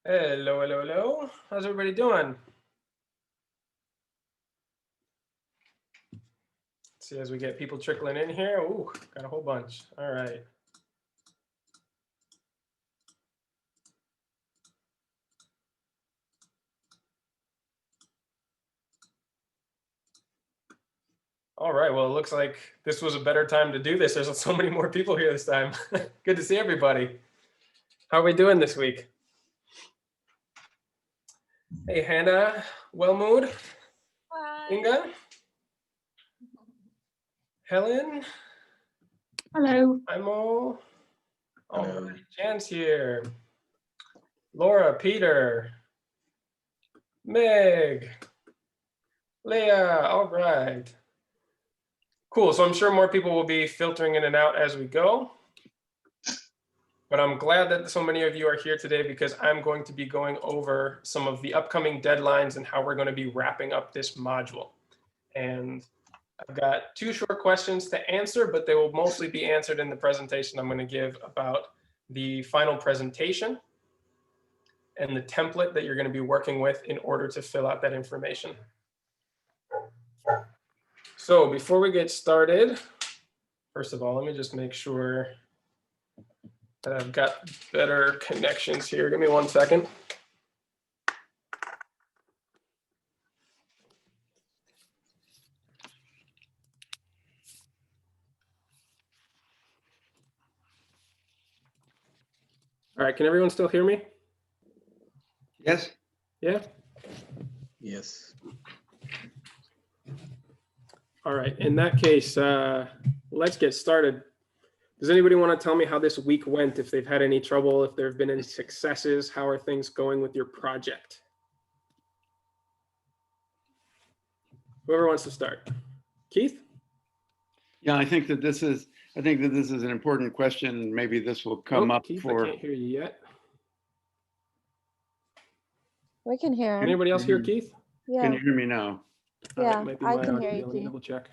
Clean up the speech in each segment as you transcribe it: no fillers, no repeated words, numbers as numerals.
Hello, hello, hello. How's everybody doing? Let's see as we get people trickling in here. Ooh, got a whole bunch. All right. All right, well, it looks like this was a better time to do this. There's so many more people here this time. Good to see everybody. How are we doing this week? Hey, Hannah, Wellmood, Hi. Inga, Helen. Hello. Imo. All Hello. right, Jan's here. Laura, Peter, Meg, Leah. All right. Cool. So I'm sure more people will be filtering in and out as we go. But I'm glad that so many of you are here today because I'm going to be going over some of the upcoming deadlines and how we're going to be wrapping up this module. And I've got 2 short questions to answer, but they will mostly be answered in the presentation I'm going to give about the final presentation and the template that you're going to be working with in order to fill out that information. So before we get started, first of all, let me just make sure that I've got better connections here. Give me 1 second. All right, can everyone still hear me? Yes. Yeah? Yes. All right, in that case, let's get started. Does anybody want to tell me how this week went? If they've had any trouble, if there have been any successes, how are things going with your project? Whoever wants to start. Keith? Yeah, I think that this is an important question. Maybe this will come up Keith, for. I can't hear you yet. We can hear Can him. anybody else hear Keith? Yeah. Can you hear me now? Yeah, might be I my can audio. hear you, Let me Keith. double check.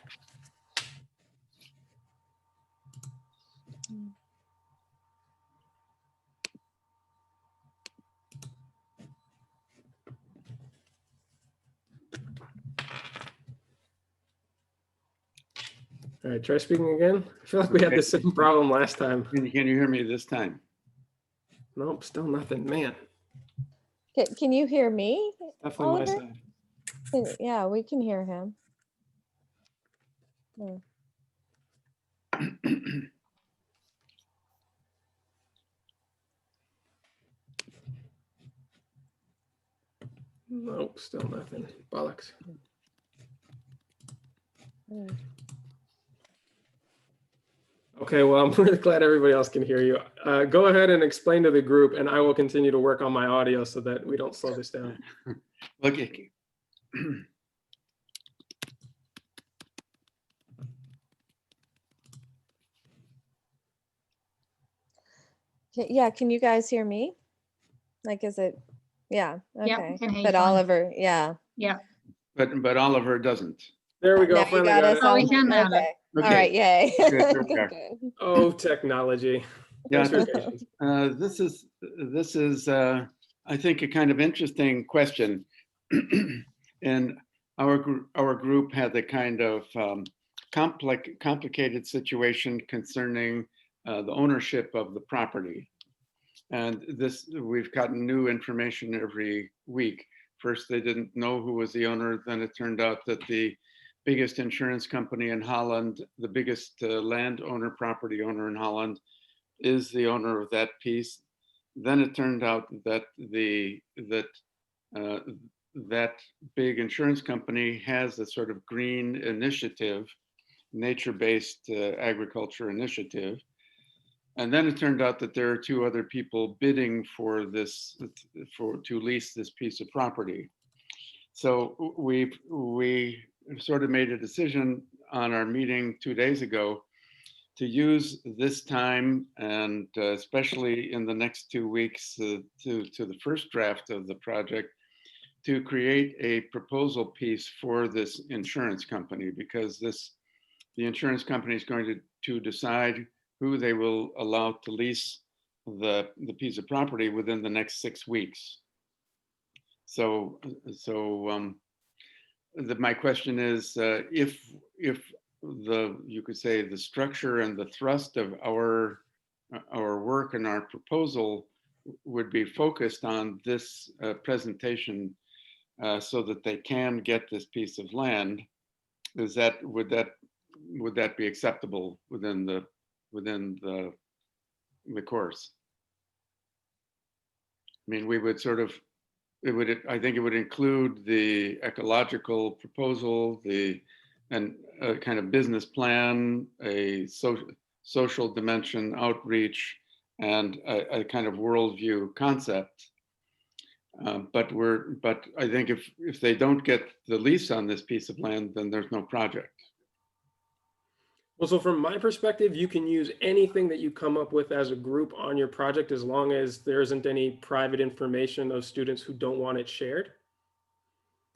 All right, try speaking again. I feel like we had the same problem last time. Can you hear me this time? Nope, still nothing, man. Can you hear me? Definitely my Oliver? side. Yeah, we can hear him. Yeah. Nope, still nothing. Bollocks. Mm. Okay, well, I'm really glad everybody else can hear you. Go ahead and explain to the group, and I will continue to work on my audio so that we don't slow this down. Okay. Yeah, can you guys hear me? Like, is it? Yeah, Yeah, okay. can hear you But fine. Oliver, yeah. Yeah. But Oliver doesn't. There we go. Now you Finally got got us it. Oh, we all. can now. Okay. All Okay. right, yay. Good, here we Good, are. good. Oh, technology. Yeah. Thanks for your patience. This is I think a kind of interesting question, and our group had a kind of complicated situation concerning the ownership of the property. And we've gotten new information every week. First, they didn't know who was the owner. Then it turned out that the biggest insurance company in Holland, the biggest property owner in Holland, is the owner of that piece. Then it turned out that that big insurance company has a sort of green initiative, nature-based agriculture initiative. And then it turned out that there are 2 other people bidding for to lease this piece of property. So we sort of made a decision on our meeting 2 days ago to use this time, and especially in the next 2 weeks to the first draft of the project, to create a proposal piece for this insurance company, because the insurance company is going to decide who they will allow to lease the piece of property within the next 6 weeks. So my question is, if you could say the structure and the thrust of our work and our proposal would be focused on this presentation, so that they can get this piece of land, would that be acceptable within the course? I mean, we would sort of, I think it would include the ecological proposal, and a kind of business plan, a social dimension outreach, and a kind of worldview concept. But I think if they don't get the lease on this piece of land, then there's no project. Well, so from my perspective, you can use anything that you come up with as a group on your project, as long as there isn't any private information of students who don't want it shared.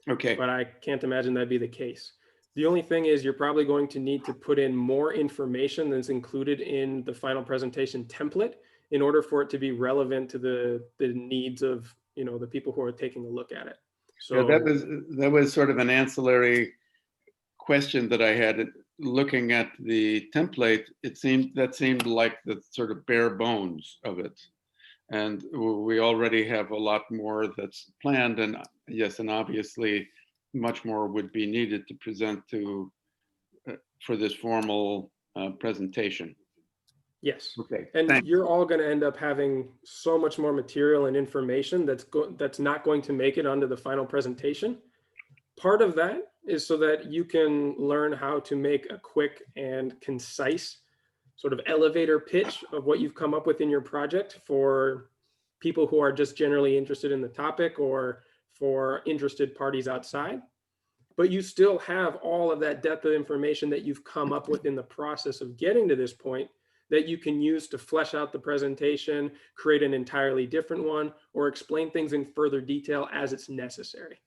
Okay. But I can't imagine that'd be the case. The only thing is, you're probably going to need to put in more information than's included in the final presentation template in order for it to be relevant to the needs of, the people who are taking a look at it. So yeah, that was sort of an ancillary question that I had. Looking at the template, that seemed like the sort of bare bones of it. And we already have a lot more that's planned, and yes, and obviously much more would be needed to present for this formal presentation. yes. Okay. And thanks. you're all going to end up having so much more material and information that's not going to make it onto the final presentation. Part of that is so that you can learn how to make a quick and concise sort of elevator pitch of what you've come up with in your project for people who are just generally interested in the topic, or for interested parties outside. But you still have all of that depth of information that you've come up with in the process of getting to this point, that you can use to flesh out the presentation, create an entirely different one, or explain things in further detail as it's necessary.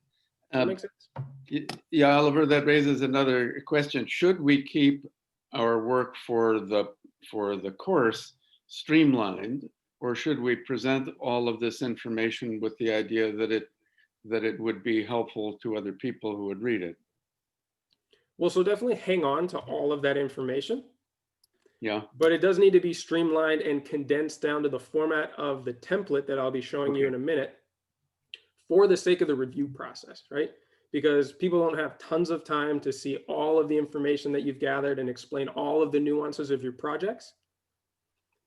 Does that make sense? Yeah, Oliver, that raises another question. Should we keep our work for the course streamlined, or should we present all of this information with the idea that it would be helpful to other people who would read it? Well, so definitely hang on to all of that information. Yeah. But it does need to be streamlined and condensed down to the format of the template that I'll be showing you in a minute, for the sake of the review process, right? Because people don't have tons of time to see all of the information that you've gathered and explain all of the nuances of your projects,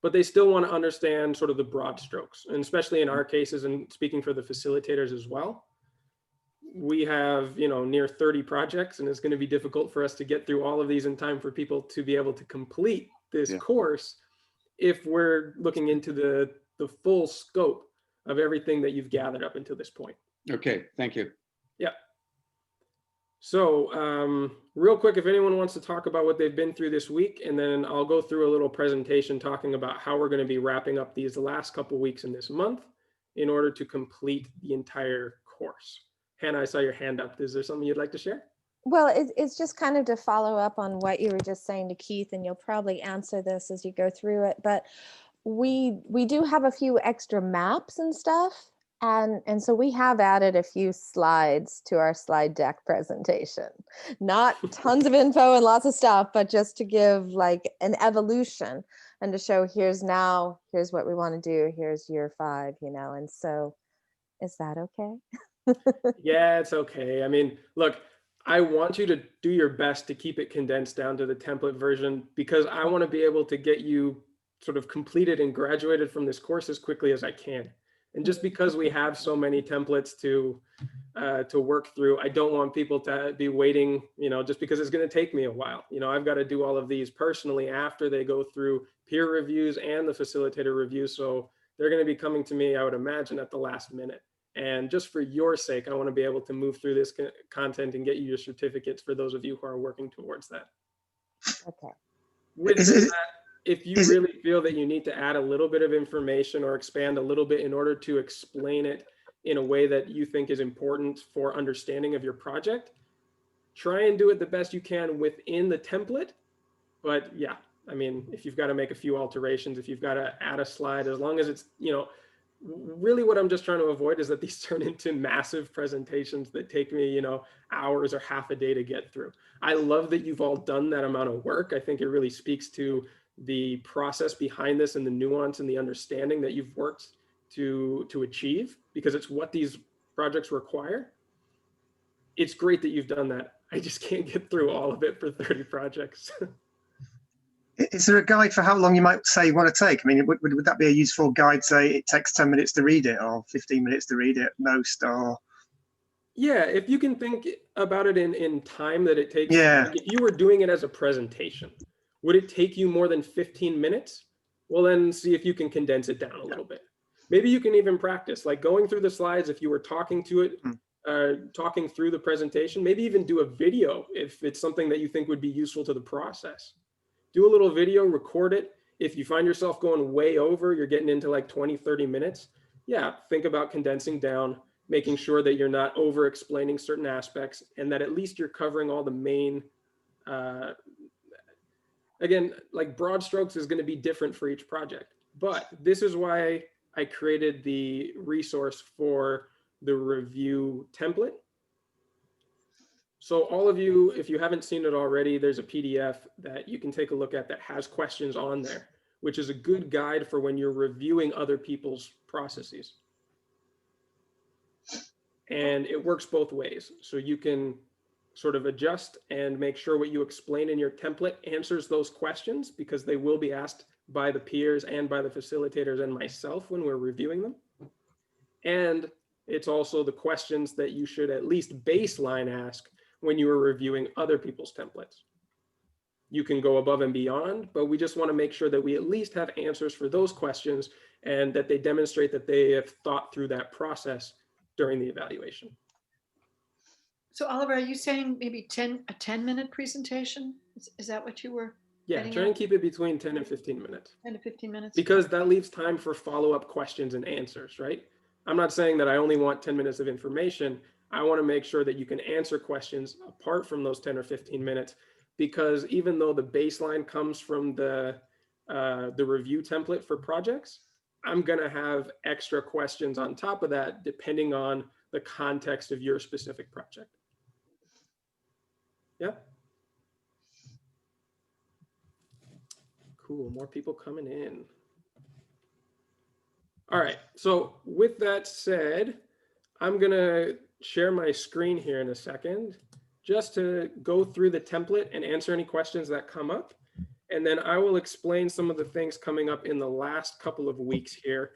but they still want to understand sort of the broad strokes. And especially in our cases, and speaking for the facilitators as well, we have, near 30 projects, and it's going to be difficult for us to get through all of these in time for people to be able to complete this course if we're looking into the full scope of everything that you've gathered up until this point. Okay, thank you. Yeah. So real quick, if anyone wants to talk about what they've been through this week, and then I'll go through a little presentation talking about how we're going to be wrapping up these last couple weeks in this month in order to complete the entire course. Hannah, I saw your hand up. Is there something you'd like to share? Well, it's just kind of to follow up on what you were just saying to Keith, and you'll probably answer this as you go through it, but we do have a few extra maps and stuff. And so we have added a few slides to our slide deck presentation. Not tons of info and lots of stuff, but just to give like an evolution and to show here's what we want to do. Here's year 5, and so is that okay? Yeah, it's okay. I mean, look, I want you to do your best to keep it condensed down to the template version, because I want to be able to get you sort of completed and graduated from this course as quickly as I can. And just because we have so many templates to work through, I don't want people to be waiting, just because it's going to take me a while. I've got to do all of these personally after they go through peer reviews and the facilitator review. So they're going to be coming to me, I would imagine, at the last minute. And just for your sake, I want to be able to move through this content and get you your certificates for those of you who are working towards that. Okay. With that, if you really feel that you need to add a little bit of information or expand a little bit in order to explain it in a way that you think is important for understanding of your project, try and do it the best you can within the template. But yeah, I mean, if you've got to make a few alterations, if you've got to add a slide, as long as it's, really what I'm just trying to avoid is that these turn into massive presentations that take me, hours or half a day to get through. I love that you've all done that amount of work. I think it really speaks to the process behind this and the nuance and the understanding that you've worked to achieve, because it's what these projects require. It's great that you've done that. I just can't get through all of it for 30 projects. Is there a guide for how long you might say you want to take? I mean, would that be a useful guide, say it takes 10 minutes to read it or 15 minutes to read it at most, or? Yeah, if you can think about it in time that it takes, Yeah. like if you were doing it as a presentation, would it take you more than 15 minutes? Well, then see if you can condense it down a little bit. Maybe you can even practice, like going through the slides, if you were talking to it, talking through the presentation, maybe even do a video if it's something that you think would be useful to the process. Do a little video, record it. If you find yourself going way over, you're getting into like 20, 30 minutes. Yeah, think about condensing down, making sure that you're not over explaining certain aspects and that at least you're covering all the main, again, like broad strokes is going to be different for each project. But this is why I created the resource for the review template. So all of you, if you haven't seen it already, there's a PDF that you can take a look at that has questions on there, which is a good guide for when you're reviewing other people's processes. And it works both ways. So you can sort of adjust and make sure what you explain in your template answers those questions, because they will be asked by the peers and by the facilitators and myself when we're reviewing them. And it's also the questions that you should at least baseline ask when you are reviewing other people's templates. You can go above and beyond, but we just want to make sure that we at least have answers for those questions and that they demonstrate that they have thought through that process during the evaluation. So Oliver, are you saying maybe a 10-minute presentation? Is that what you were? Yeah, try and keep it between 10 and 15 minutes. 10 to 15 minutes? Because that leaves time for follow-up questions and answers, right? I'm not saying that I only want 10 minutes of information. I want to make sure that you can answer questions apart from those 10 or 15 minutes, because even though the baseline comes from the review template for projects, I'm going to have extra questions on top of that, depending on the context of your specific project. Yeah. Cool, more people coming in. All right, so with that said, I'm gonna share my screen here in a second, just to go through the template and answer any questions that come up. And then I will explain some of the things coming up in the last couple of weeks here,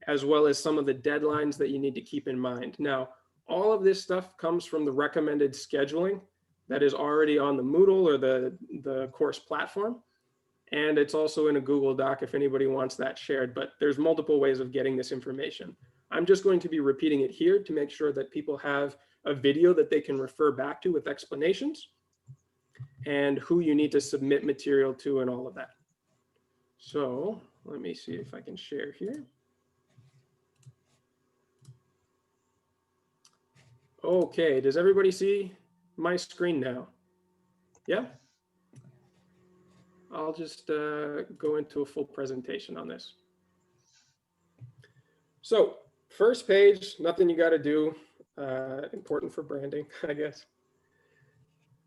as well as some of the deadlines that you need to keep in mind. Now, all of this stuff comes from the recommended scheduling that is already on the Moodle or the course platform. And it's also in a Google Doc if anybody wants that shared, but there's multiple ways of getting this information. I'm just going to be repeating it here to make sure that people have a video that they can refer back to with explanations and who you need to submit material to and all of that. So let me see if I can share here. Okay, does everybody see my screen now? Yeah? I'll just go into a full presentation on this. So first page, nothing you got to do, important for branding, I guess.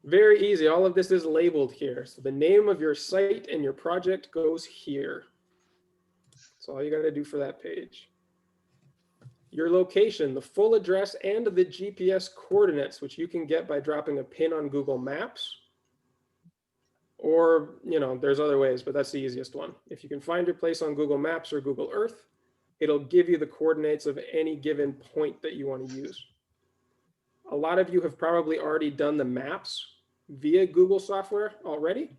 Very easy, all of this is labeled here. So the name of your site and your project goes here. That's all you got to do for that page. Your location, the full address and the GPS coordinates, which you can get by dropping a pin on Google Maps. Or, there's other ways, but that's the easiest one. If you can find your place on Google Maps or Google Earth, it'll give you the coordinates of any given point that you want to use. A lot of you have probably already done the maps via Google software already.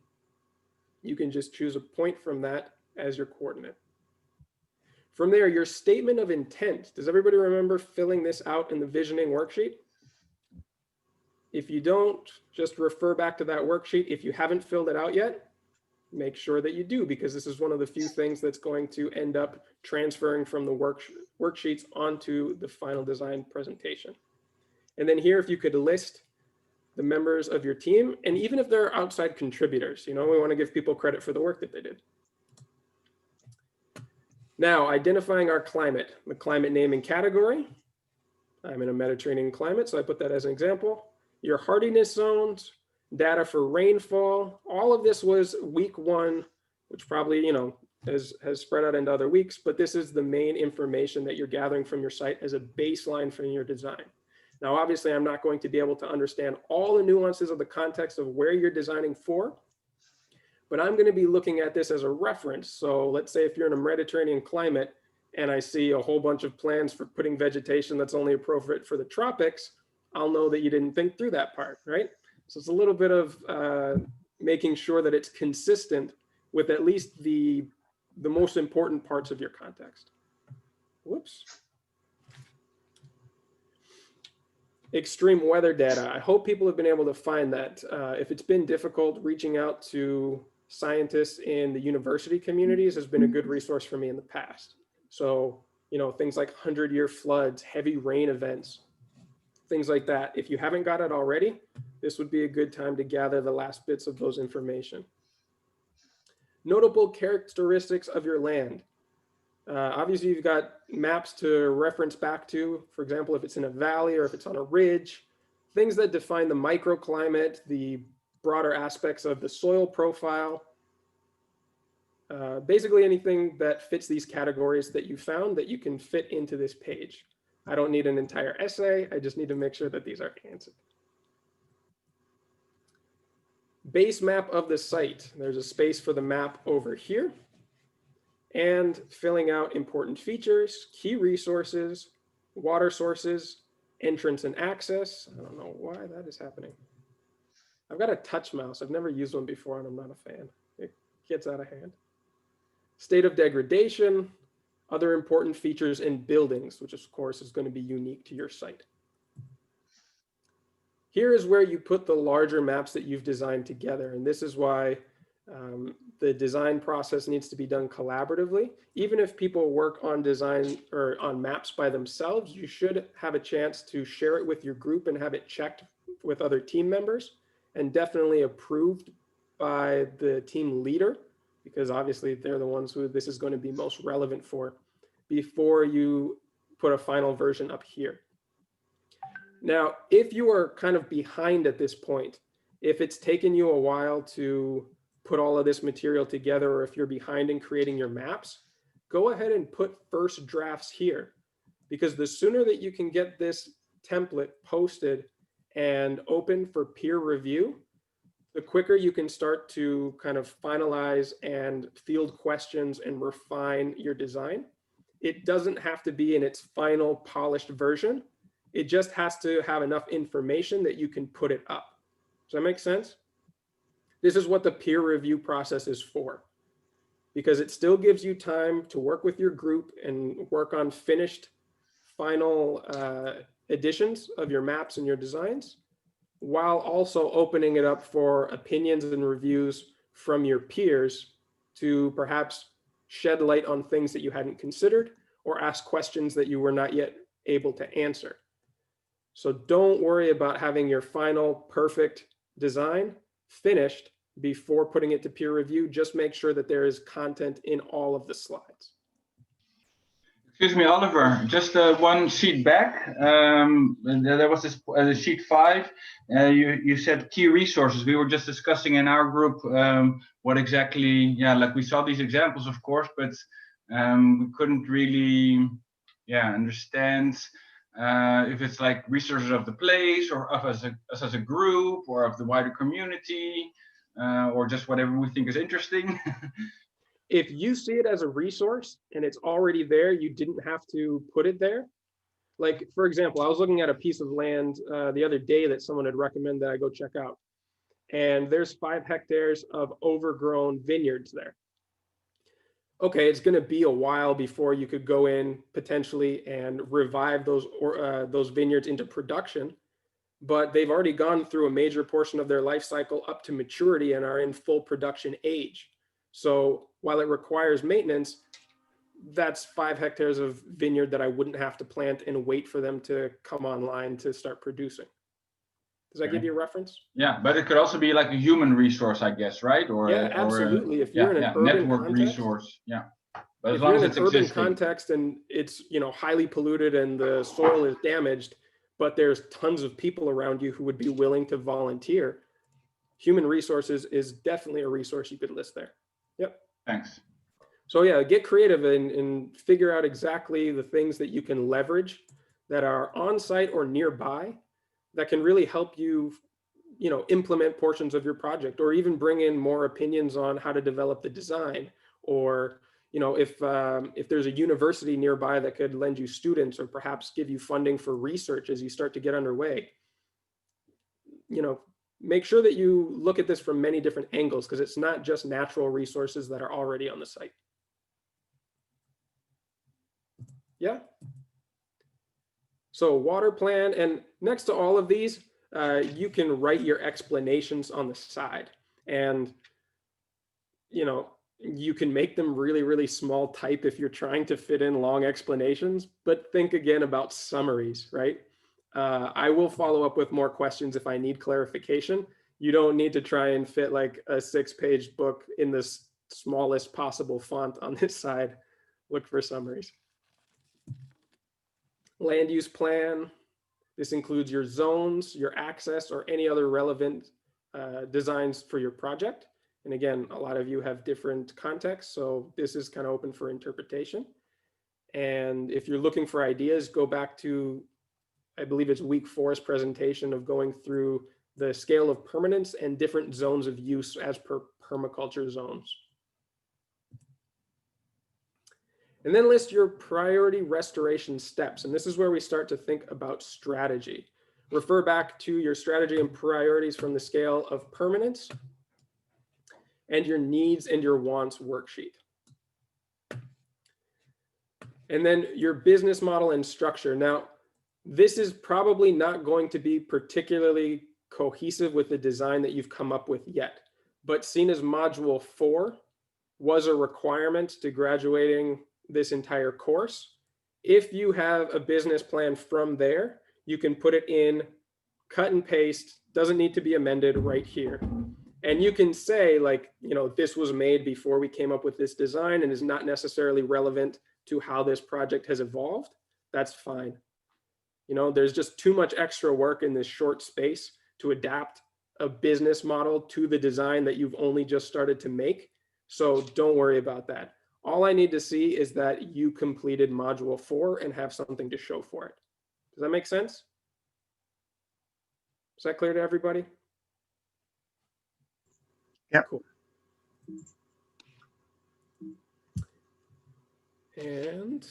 You can just choose a point from that as your coordinate. From there, your statement of intent. Does everybody remember filling this out in the visioning worksheet? If you don't, just refer back to that worksheet. If you haven't filled it out yet, make sure that you do, because this is one of the few things that's going to end up transferring from the worksheets onto the final design presentation. And then here, if you could list the members of your team, and even if they're outside contributors, we want to give people credit for the work that they did. Now, identifying our climate, the climate naming category. I'm in a Mediterranean climate, so I put that as an example. Your hardiness zones, data for rainfall, all of this was week 1, which probably, has spread out into other weeks, but this is the main information that you're gathering from your site as a baseline for your design. Now, obviously, I'm not going to be able to understand all the nuances of the context of where you're designing for, but I'm going to be looking at this as a reference. So let's say if you're in a Mediterranean climate and I see a whole bunch of plans for putting vegetation that's only appropriate for the tropics, I'll know that you didn't think through that part, right? So it's a little bit of making sure that it's consistent with at least the most important parts of your context. Whoops. Extreme weather data. I hope people have been able to find that. If it's been difficult, reaching out to scientists in the university communities has been a good resource for me in the past. So, things like 100-year floods, heavy rain events, things like that. If you haven't got it already, this would be a good time to gather the last bits of those information. Notable characteristics of your land. Obviously, you've got maps to reference back to, for example, if it's in a valley or if it's on a ridge, things that define the microclimate, the broader aspects of the soil profile, basically anything that fits these categories that you found that you can fit into this page. I don't need an entire essay. I just need to make sure that these are answered. Base map of the site. There's a space for the map over here. And filling out important features, key resources, water sources, entrance and access. I don't know why that is happening. I've got a touch mouse. I've never used one before and I'm not a fan. It gets out of hand. State of degradation, other important features in buildings, which of course is going to be unique to your site. Here is where you put the larger maps that you've designed together. And this is why the design process needs to be done collaboratively. Even if people work on design or on maps by themselves, you should have a chance to share it with your group and have it checked with other team members and definitely approved by the team leader, because obviously they're the ones who this is going to be most relevant for before you put a final version up here. Now, if you are kind of behind at this point, if it's taken you a while to put all of this material together, or if you're behind in creating your maps, go ahead and put first drafts here, because the sooner that you can get this template posted and open for peer review, the quicker you can start to kind of finalize and field questions and refine your design. It doesn't have to be in its final polished version. It just has to have enough information that you can put it up. Does that make sense? This is what the peer review process is for, because it still gives you time to work with your group and work on finished final editions of your maps and your designs, while also opening it up for opinions and reviews from your peers to perhaps shed light on things that you hadn't considered or ask questions that you were not yet able to answer. So don't worry about having your final perfect design finished before putting it to peer review. Just make sure that there is content in all of the slides. Excuse me, Oliver, just one sheet back. There was this sheet 5. You said key resources. We were just discussing in our group what exactly, like we saw these examples, of course, but we couldn't really, understand if it's like resources of the place or of us as a group or of the wider community or just whatever we think is interesting. If you see it as a resource and it's already there, you didn't have to put it there. Like, for example, I was looking at a piece of land the other day that someone had recommended that I go check out. And there's 5 hectares of overgrown vineyards there. Okay, it's going to be a while before you could go in potentially and revive those vineyards into production, but they've already gone through a major portion of their life cycle up to maturity and are in full production age. So while it requires maintenance, that's 5 hectares of vineyard that I wouldn't have to plant and wait for them to come online to start producing. Does that give Okay. you a reference? Yeah, but it could also be like a human resource, I guess, right? Or Yeah, or absolutely. If you're in an urban network context, resource. Yeah, but as if long you're as in an it's urban existing. context and it's, you know, highly polluted and the soil is damaged, but there's tons of people around you who would be willing to volunteer, human resources is definitely a resource you could list there. Yep. Thanks. So yeah, get creative and figure out exactly the things that you can leverage that are on site or nearby that can really help you, you know, implement portions of your project, or even bring in more opinions on how to develop the design. Or, you know, if there's a university nearby that could lend you students or perhaps give you funding for research as you start to get underway, you know, make sure that you look at this from many different angles, because it's not just natural resources that are already on the site. Yeah. So water plan, and next to all of these, you can write your explanations on the side, and you know, you can make them really, really small type if you're trying to fit in long explanations, but think again about summaries, right? I will follow up with more questions if I need clarification. You don't need to try and fit like a 6-page book in this smallest possible font on this side. Look for summaries. Land use plan. This includes your zones, your access, or any other relevant designs for your project. And again, a lot of you have different contexts, so this is kind of open for interpretation. And if you're looking for ideas, go back to, I believe it's week 4's presentation of going through the scale of permanence and different zones of use as per permaculture zones. And then list your priority restoration steps. And this is where we start to think about strategy. Refer back to your strategy and priorities from the scale of permanence and your needs and your wants worksheet. And then your business model and structure. Now, this is probably not going to be particularly cohesive with the design that you've come up with yet, but seen as module 4 was a requirement to graduating this entire course. If you have a business plan from there, you can put it in, cut and paste, doesn't need to be amended right here. And you can say like, you know, this was made before we came up with this design and is not necessarily relevant to how this project has evolved. That's fine. You know, there's just too much extra work in this short space to adapt a business model to the design that you've only just started to make. So don't worry about that. All I need to see is that you completed module 4 and have something to show for it. Does that make sense? Is that clear to everybody? Yeah. Cool. And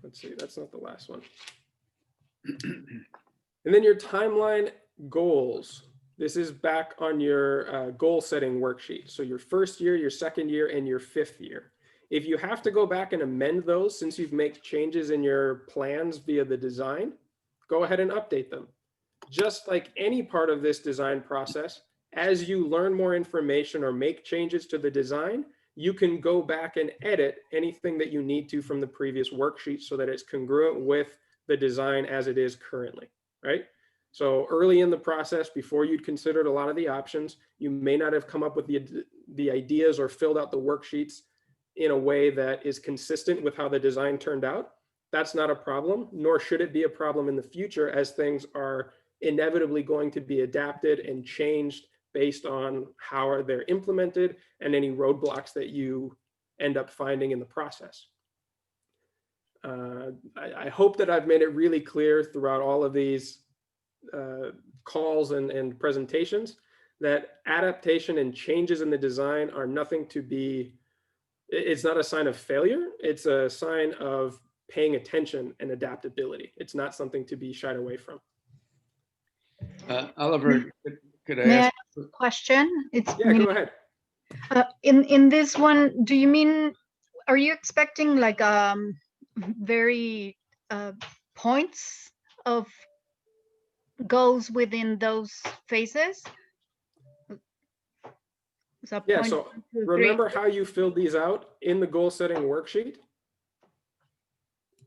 let's see, that's not the last one. And then your timeline goals. This is back on your goal setting worksheet. So your first year, your second year, and your 5th year. If you have to go back and amend those since you've made changes in your plans via the design, go ahead and update them. Just like any part of this design process, as you learn more information or make changes to the design, you can go back and edit anything that you need to from the previous worksheet so that it's congruent with the design as it is currently, right? So early in the process, before you'd considered a lot of the options, you may not have come up with the ideas or filled out the worksheets in a way that is consistent with how the design turned out. That's not a problem, nor should it be a problem in the future, as things are inevitably going to be adapted and changed based on how they're implemented and any roadblocks that you end up finding in the process. I hope that I've made it really clear throughout all of these calls and presentations that adaptation and changes in the design are nothing to be, it's not a sign of failure, it's a sign of paying attention and adaptability. It's not something to be shied away from. Oliver, could I May I ask? ask a question? It's Yeah, go ahead. in this one, do you mean, are you expecting like very points of goals within those phases? So Yeah, point so 1, 2, 3. remember how you filled these out in the goal setting worksheet?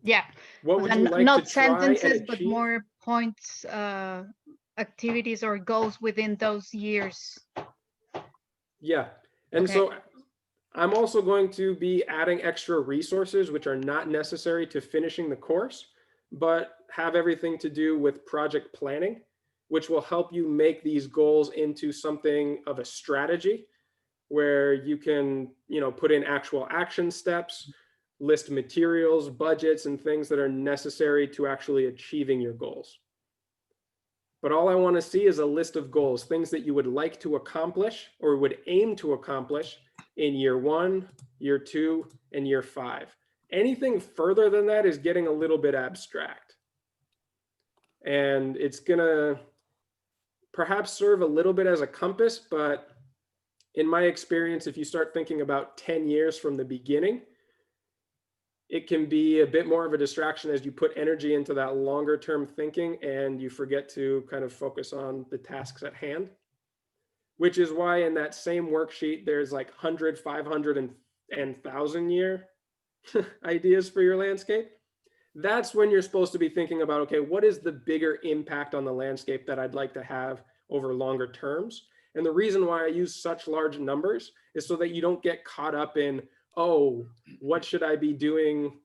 Yeah. What would And you like not to try and sentences, but achieve? more points, activities or goals within those years. Yeah. And Okay. so I'm also going to be adding extra resources, which are not necessary to finishing the course, but have everything to do with project planning, which will help you make these goals into something of a strategy where you can, put in actual action steps, list materials, budgets, and things that are necessary to actually achieving your goals. But all I want to see is a list of goals, things that you would like to accomplish or would aim to accomplish in year 1, year 2, and year 5. Anything further than that is getting a little bit abstract. And it's going to perhaps serve a little bit as a compass, but in my experience, if you start thinking about 10 years from the beginning, it can be a bit more of a distraction as you put energy into that longer term thinking and you forget to kind of focus on the tasks at hand, which is why in that same worksheet, there's like 100, 500, and 1,000 year ideas for your landscape. That's when you're supposed to be thinking about, okay, what is the bigger impact on the landscape that I'd like to have over longer terms? And the reason why I use such large numbers is so that you don't get caught up in, oh, what should I be doing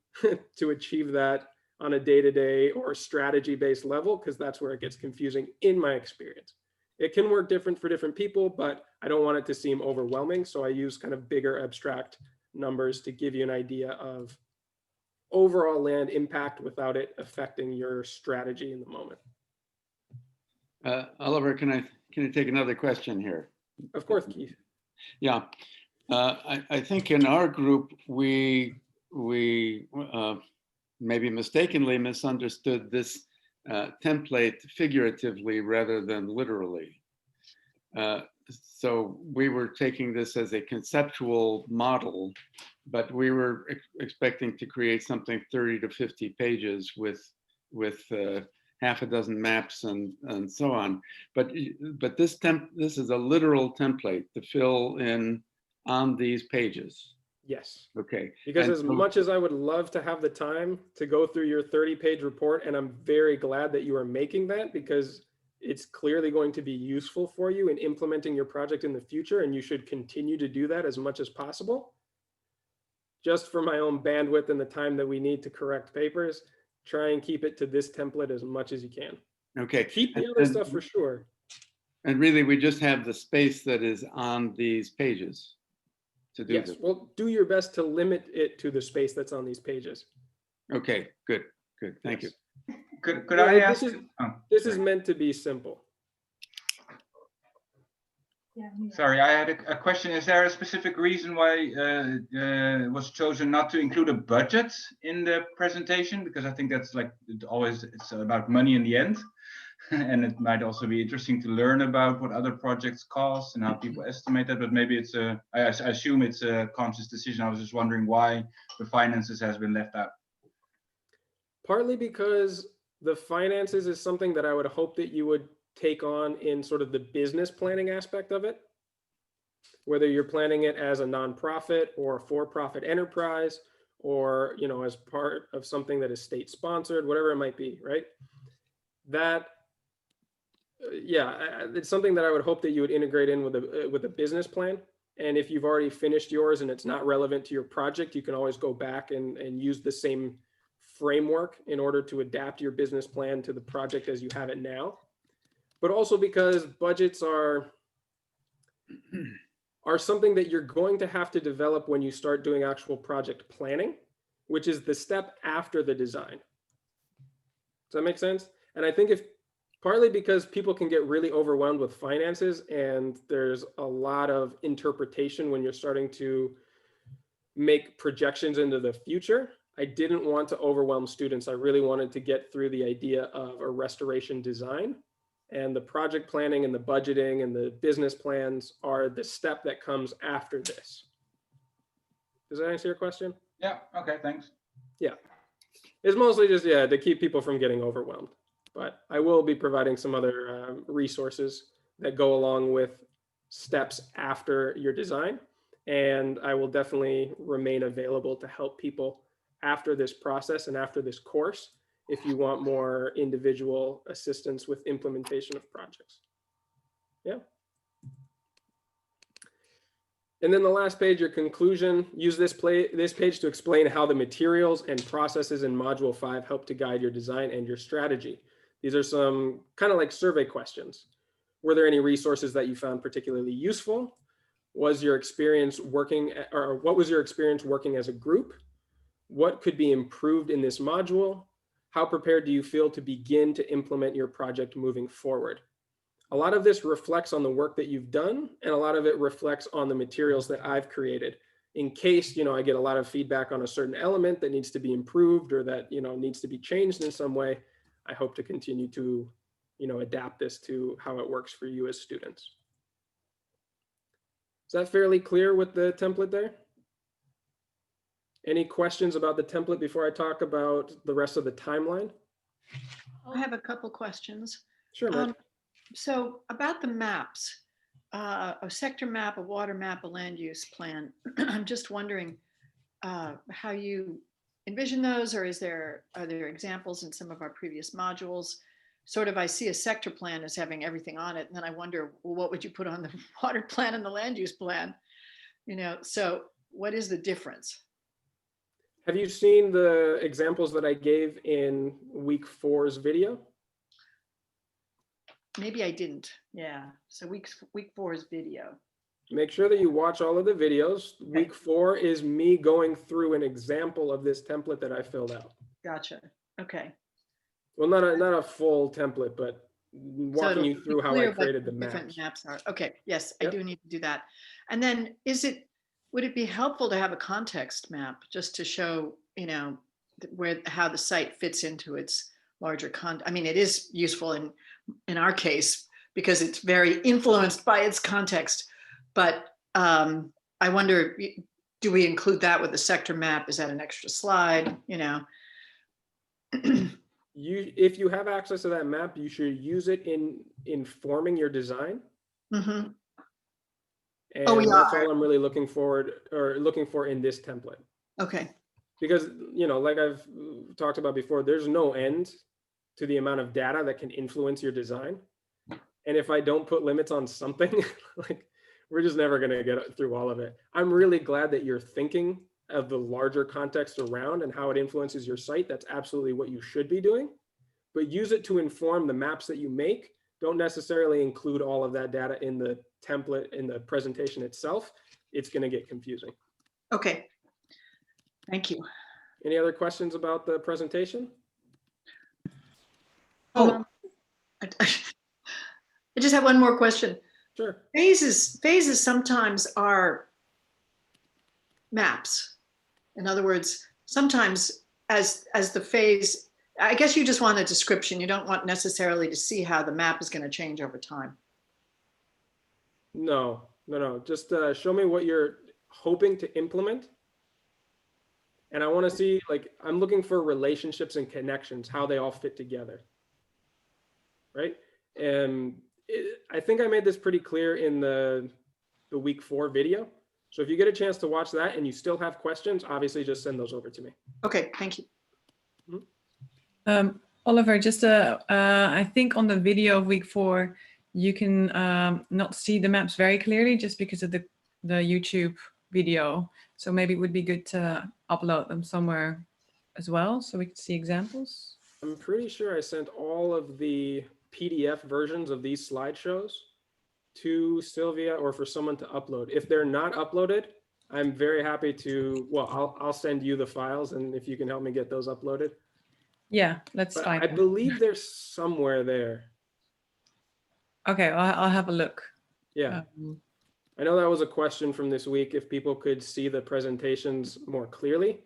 to achieve that on a day-to-day or strategy-based level? Because that's where it gets confusing in my experience. It can work different for different people, but I don't want it to seem overwhelming. So I use kind of bigger abstract numbers to give you an idea of overall land impact without it affecting your strategy in the moment. Oliver, can I take another question here? Of course, Keith. Yeah, I think in our group, we maybe mistakenly misunderstood this template figuratively rather than literally. So we were taking this as a conceptual model, but we were expecting to create something 30 to 50 pages with half a dozen maps and so on. But this is a literal template to fill in on these pages. Yes. Okay. Because And as so- much as I would love to have the time to go through your 30-page report, and I'm very glad that you are making that because it's clearly going to be useful for you in implementing your project in the future, and you should continue to do that as much as possible. Just for my own bandwidth and the time that we need to correct papers, try and keep it to this template as much as you can. Okay. Keep the other stuff for sure. And really, we just have the space that is on these pages to do Yes, this. well, do your best to limit it to the space that's on these pages. Okay, good. Thank Yes. you. Could Yeah, I ask? This is meant to be simple. Sorry, I had a question. Is there a specific reason why it was chosen not to include a budget in the presentation? Because I think that's like it's about money in the end. And it might also be interesting to learn about what other projects cost and how people estimate that. But maybe I assume it's a conscious decision. I was just wondering why the finances has been left out. Partly because the finances is something that I would hope that you would take on in sort of the business planning aspect of it. Whether you're planning it as a nonprofit or a for-profit enterprise, or as part of something that is state sponsored, whatever it might be, right? That, it's something that I would hope that you would integrate in with a business plan. And if you've already finished yours and it's not relevant to your project, you can always go back and use the same framework in order to adapt your business plan to the project as you have it now. But also because budgets are something that you're going to have to develop when you start doing actual project planning, which is the step after the design. Does that make sense? And I think partly because people can get really overwhelmed with finances and there's a lot of interpretation when you're starting to make projections into the future. I didn't want to overwhelm students. I really wanted to get through the idea of a restoration design, and the project planning and the budgeting and the business plans are the step that comes after this. Does that answer your question? Yeah, okay, thanks. Yeah, it's mostly just, to keep people from getting overwhelmed. But I will be providing some other resources that go along with steps after your design. And I will definitely remain available to help people after this process and after this course if you want more individual assistance with implementation of projects. Yeah. And then the last page, your conclusion, use this page to explain how the materials and processes in Module 5 help to guide your design and your strategy. These are some kind of like survey questions. Were there any resources that you found particularly useful? Was your experience working, or what was your experience working as a group? What could be improved in this module? How prepared do you feel to begin to implement your project moving forward? A lot of this reflects on the work that you've done, and a lot of it reflects on the materials that I've created. In case, I get a lot of feedback on a certain element that needs to be improved or that, needs to be changed in some way, I hope to continue to, adapt this to how it works for you as students. Is that fairly clear with the template there? Any questions about the template before I talk about the rest of the timeline? I have a couple questions. Sure, Mike. So about the maps, a sector map, a water map, a land use plan, I'm just wondering how you envision those, or are there examples in some of our previous modules? Sort of, I see a sector plan as having everything on it, and then I wonder, well, what would you put on the water plan and the land use plan? So what is the difference? Have you seen the examples that I gave in week 4's video? Maybe I didn't. Yeah. So week 4's video. Make sure that you watch all of the videos. Okay. Week 4 is me going through an example of this template that I filled out. Gotcha. Okay. Well, not a full template, but walking it'll you be through how clear I what created the different maps. maps are. Okay. Yes, I Yep. do need to do that. And then would it be helpful to have a context map just to show, how the site fits into its larger I mean, it is useful in our case because it's very influenced by its context. But I wonder, do we include that with the sector map? Is that an extra slide? If you have access to that map, you should use it in informing your design. Mm-hmm. And Oh, we that's are. all I'm really looking for in this template. Okay. Because, like I've talked about before, there's no end to the amount of data that can influence your design. And if I don't put limits on something, like we're just never going to get through all of it. I'm really glad that you're thinking of the larger context around and how it influences your site. That's absolutely what you should be doing. But use it to inform the maps that you make. Don't necessarily include all of that data in the template, in the presentation itself. It's going to get confusing. Okay. Thank you. Any other questions about the presentation? Oh, I just have one more question. Sure. Phases sometimes are maps. In other words, sometimes as the phase, I guess you just want a description. You don't want necessarily to see how the map is going to change over time. No. Just show me what you're hoping to implement. And I want to see, I'm looking for relationships and connections, how they all fit together. Right? And I think I made this pretty clear in the week 4 video. So if you get a chance to watch that and you still have questions, obviously just send those over to me. Okay, thank you. Oliver, just I think on the video of week 4, you can not see the maps very clearly just because of the YouTube video. So maybe it would be good to upload them somewhere as well so we can see examples. I'm pretty sure I sent all of the PDF versions of these slideshows to Sylvia or for someone to upload. If they're not uploaded, I'm very happy to, well, I'll send you the files, and if you can help me get those uploaded. Yeah, let's find I them. believe they're somewhere there. Okay, I'll have a look. Yeah. I know that was a question from this week, if people could see the presentations more clearly.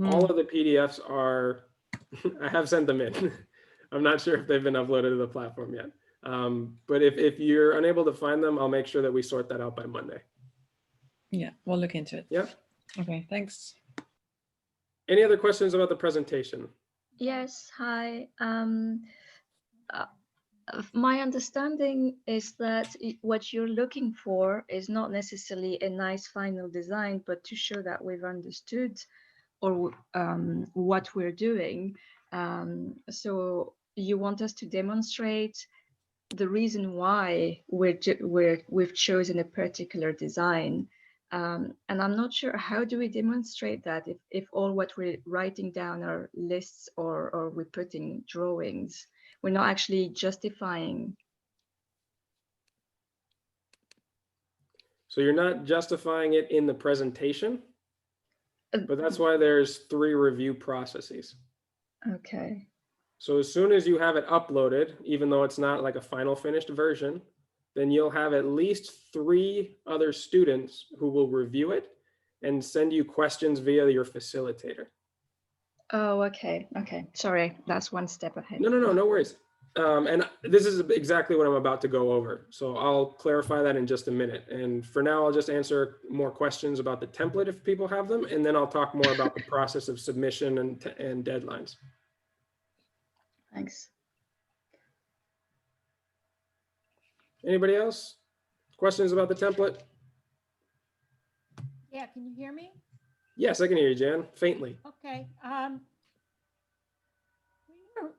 All of the PDFs are, I have sent them in. I'm not sure if they've been uploaded to the platform yet. But if you're unable to find them, I'll make sure that we sort that out by Monday. Yeah, we'll look into it. Yeah. Okay, thanks. Any other questions about the presentation? Yes, hi. My understanding is that what you're looking for is not necessarily a nice final design, but to show that we've understood or what we're doing So you want us to demonstrate the reason why we've chosen a particular design. And I'm not sure, how do we demonstrate that if all what we're writing down are lists or we're putting drawings? We're not actually justifying. So you're not justifying it in the presentation, Uh, but that's why there's 3 review processes. Okay. So as soon as you have it uploaded, even though it's not like a final finished version, then you'll have at least 3 other students who will review it and send you questions via your facilitator. Oh, okay. Okay. Sorry, that's one step ahead. No worries. And this is exactly what I'm about to go over. So I'll clarify that in just a minute. And for now, I'll just answer more questions about the template if people have them, and then I'll talk more about the process of submission and deadlines. Thanks. Anybody else? Questions about the template? Yeah, can you hear me? Yes, I can hear you, Jan, faintly. Okay. We were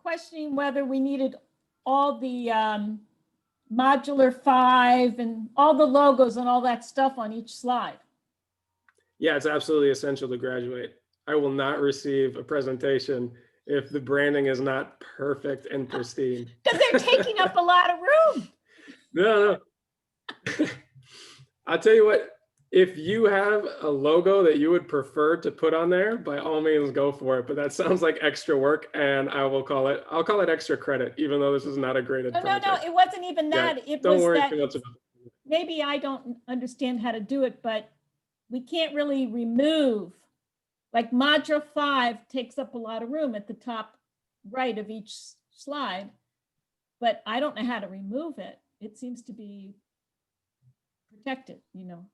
questioning whether we needed all the modular 5 and all the logos and all that stuff on each slide. Yeah, it's absolutely essential to graduate. I will not receive a presentation if the branding is not perfect and pristine. Because they're taking up a lot of room. No. I'll tell you what, if you have a logo that you would prefer to put on there, by all means go for it. But that sounds like extra work, and I'll call it extra credit, even though this is not a graded project. No, it wasn't even that. Yeah, It don't was worry that too much about it. maybe I don't understand how to do it, but we can't really remove. Like module 5 takes up a lot of room at the top right of each slide, but I don't know how to remove it. It seems to be protected,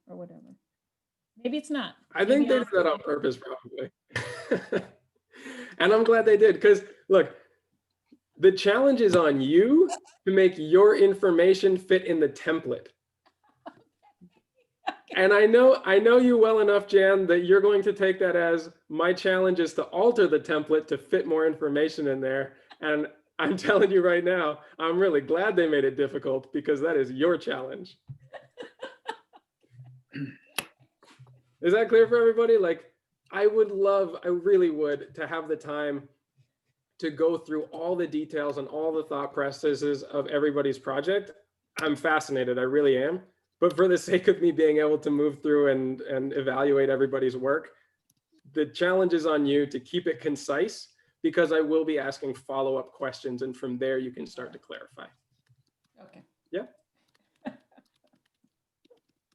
or whatever. Maybe it's not. I think they did that on purpose, probably. And I'm glad they did, because look, the challenge is on you to make your information fit in the template. And I know you well enough, Jan, that you're going to take that as my challenge is to alter the template to fit more information in there. And I'm telling you right now, I'm really glad they made it difficult, because that is your challenge. Is that clear for everybody? Like, I really would, to have the time to go through all the details and all the thought processes of everybody's project. I'm fascinated, I really am. But for the sake of me being able to move through and evaluate everybody's work, the challenge is on you to keep it concise, because I will be asking follow-up questions, and from there you can start to clarify. Okay. Yeah.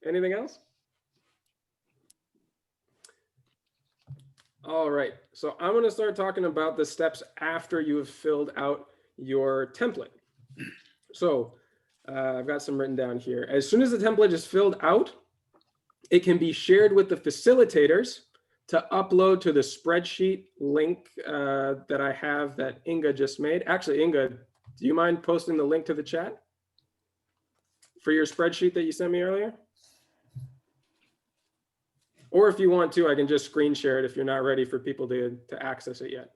Anything else? All right, so I'm going to start talking about the steps after you have filled out your template. So I've got some written down here. As soon as the template is filled out, it can be shared with the facilitators to upload to the spreadsheet link that I have that Inga just made. Actually, Inga, do you mind posting the link to the chat for your spreadsheet that you sent me earlier? Or if you want to, I can just screen share it if you're not ready for people to access it yet.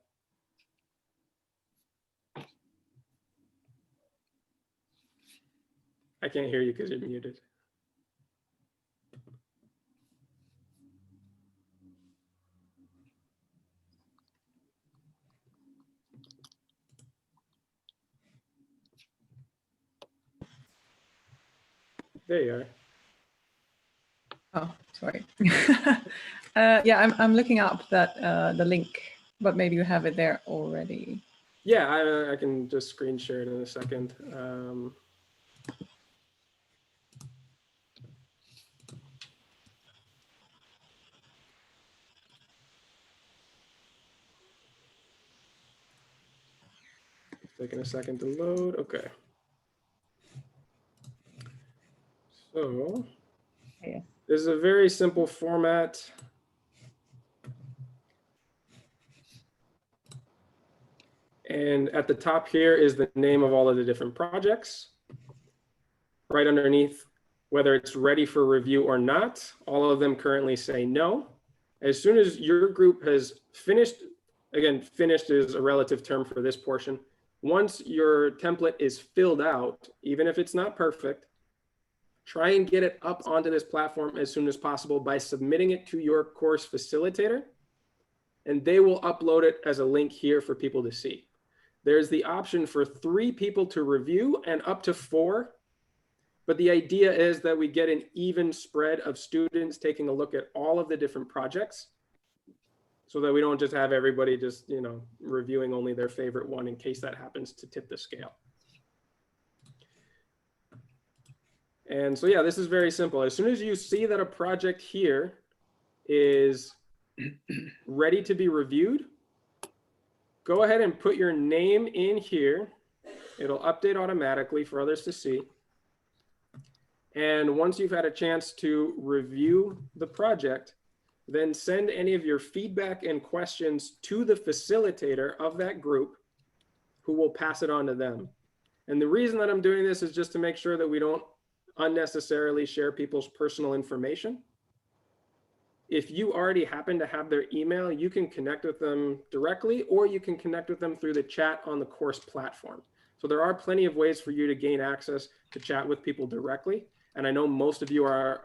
I can't hear you because you're muted. There you are. Oh, sorry. Yeah, I'm looking up that the link, but maybe you have it there already. Yeah, I can just screen share it in a second. Taking a second to load. Okay. So Yeah. this is a very simple format. And at the top here is the name of all of the different projects. Right underneath, whether it's ready for review or not, all of them currently say no. As soon as your group has finished again, finished is a relative term for this portion. Once your template is filled out, even if it's not perfect, try and get it up onto this platform as soon as possible by submitting it to your course facilitator, and they will upload it as a link here for people to see. There's the option for 3 people to review and up to 4. But the idea is that we get an even spread of students taking a look at all of the different projects so that we don't just have everybody just, you know, reviewing only their favorite one in case that happens to tip the scale. And so, yeah, this is very simple. As soon as you see that a project here is ready to be reviewed, go ahead and put your name in here. It'll update automatically for others to see. And once you've had a chance to review the project, then send any of your feedback and questions to the facilitator of that group, who will pass it on to them. And the reason that I'm doing this is just to make sure that we don't unnecessarily share people's personal information. If you already happen to have their email, you can connect with them directly, or you can connect with them through the chat on the course platform. So there are plenty of ways for you to gain access to chat with people directly. And I know most of you are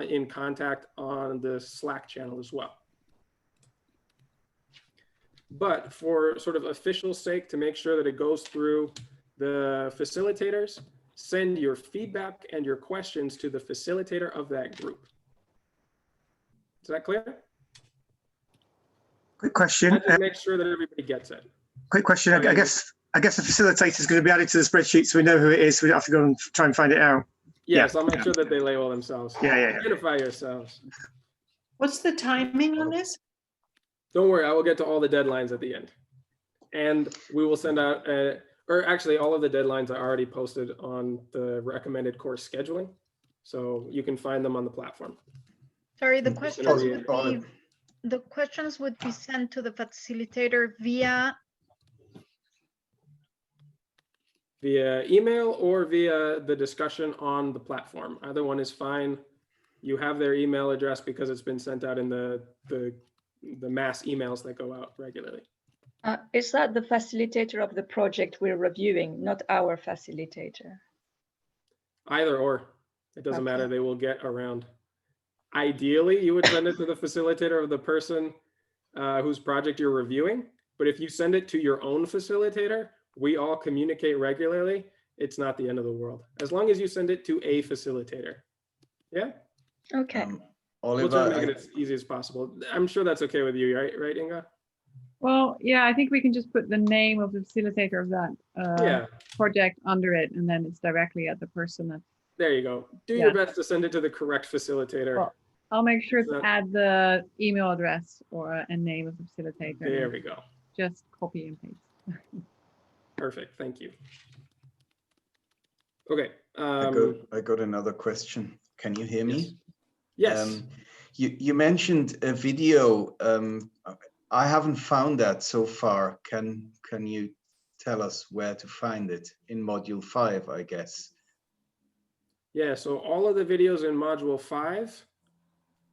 in contact on the Slack channel as well. But for sort of official sake, to make sure that it goes through the facilitators, send your feedback and your questions to the facilitator of that group. Is that clear? Quick question. To make sure that everybody gets it. Quick question. I guess the facilitator is going to be added to the spreadsheet so we know who it is. So we don't have to go and try and find it out. Yes, I'll make sure that they label themselves. Yeah. Identify yourselves. What's the timing on this? Don't worry, I will get to all the deadlines at the end. And we will send out, or actually all of the deadlines are already posted on the recommended course scheduling. So you can find them on the platform. Sorry, the questions would be sent to the facilitator via email or via the discussion on the platform. Either one is fine. You have their email address because it's been sent out in the mass emails that go out regularly. Is that the facilitator of the project we're reviewing, not our facilitator? Either or, it doesn't matter, they will get around. Ideally, you would send it to the facilitator of the person whose project you're reviewing, but if you send it to your own facilitator, we all communicate regularly, it's not the end of the world. As long as you send it to a facilitator. Yeah? Okay. We'll try to make it as easy as possible. I'm sure that's okay with you, right, Inga? Well, yeah, I think we can just put the name of the facilitator of that project under it, and then it's directly at the person that. There you go. Do your best to send it to the correct facilitator. Well, I'll make sure to add the email address or a name of the facilitator. There we go. Just copy and paste. Perfect. Thank you. Okay. I got another question. Can you hear me? Yes. You mentioned a video. I haven't found that so far. Can you tell us where to find it in module 5, I guess? Yeah, so all of the videos in module 5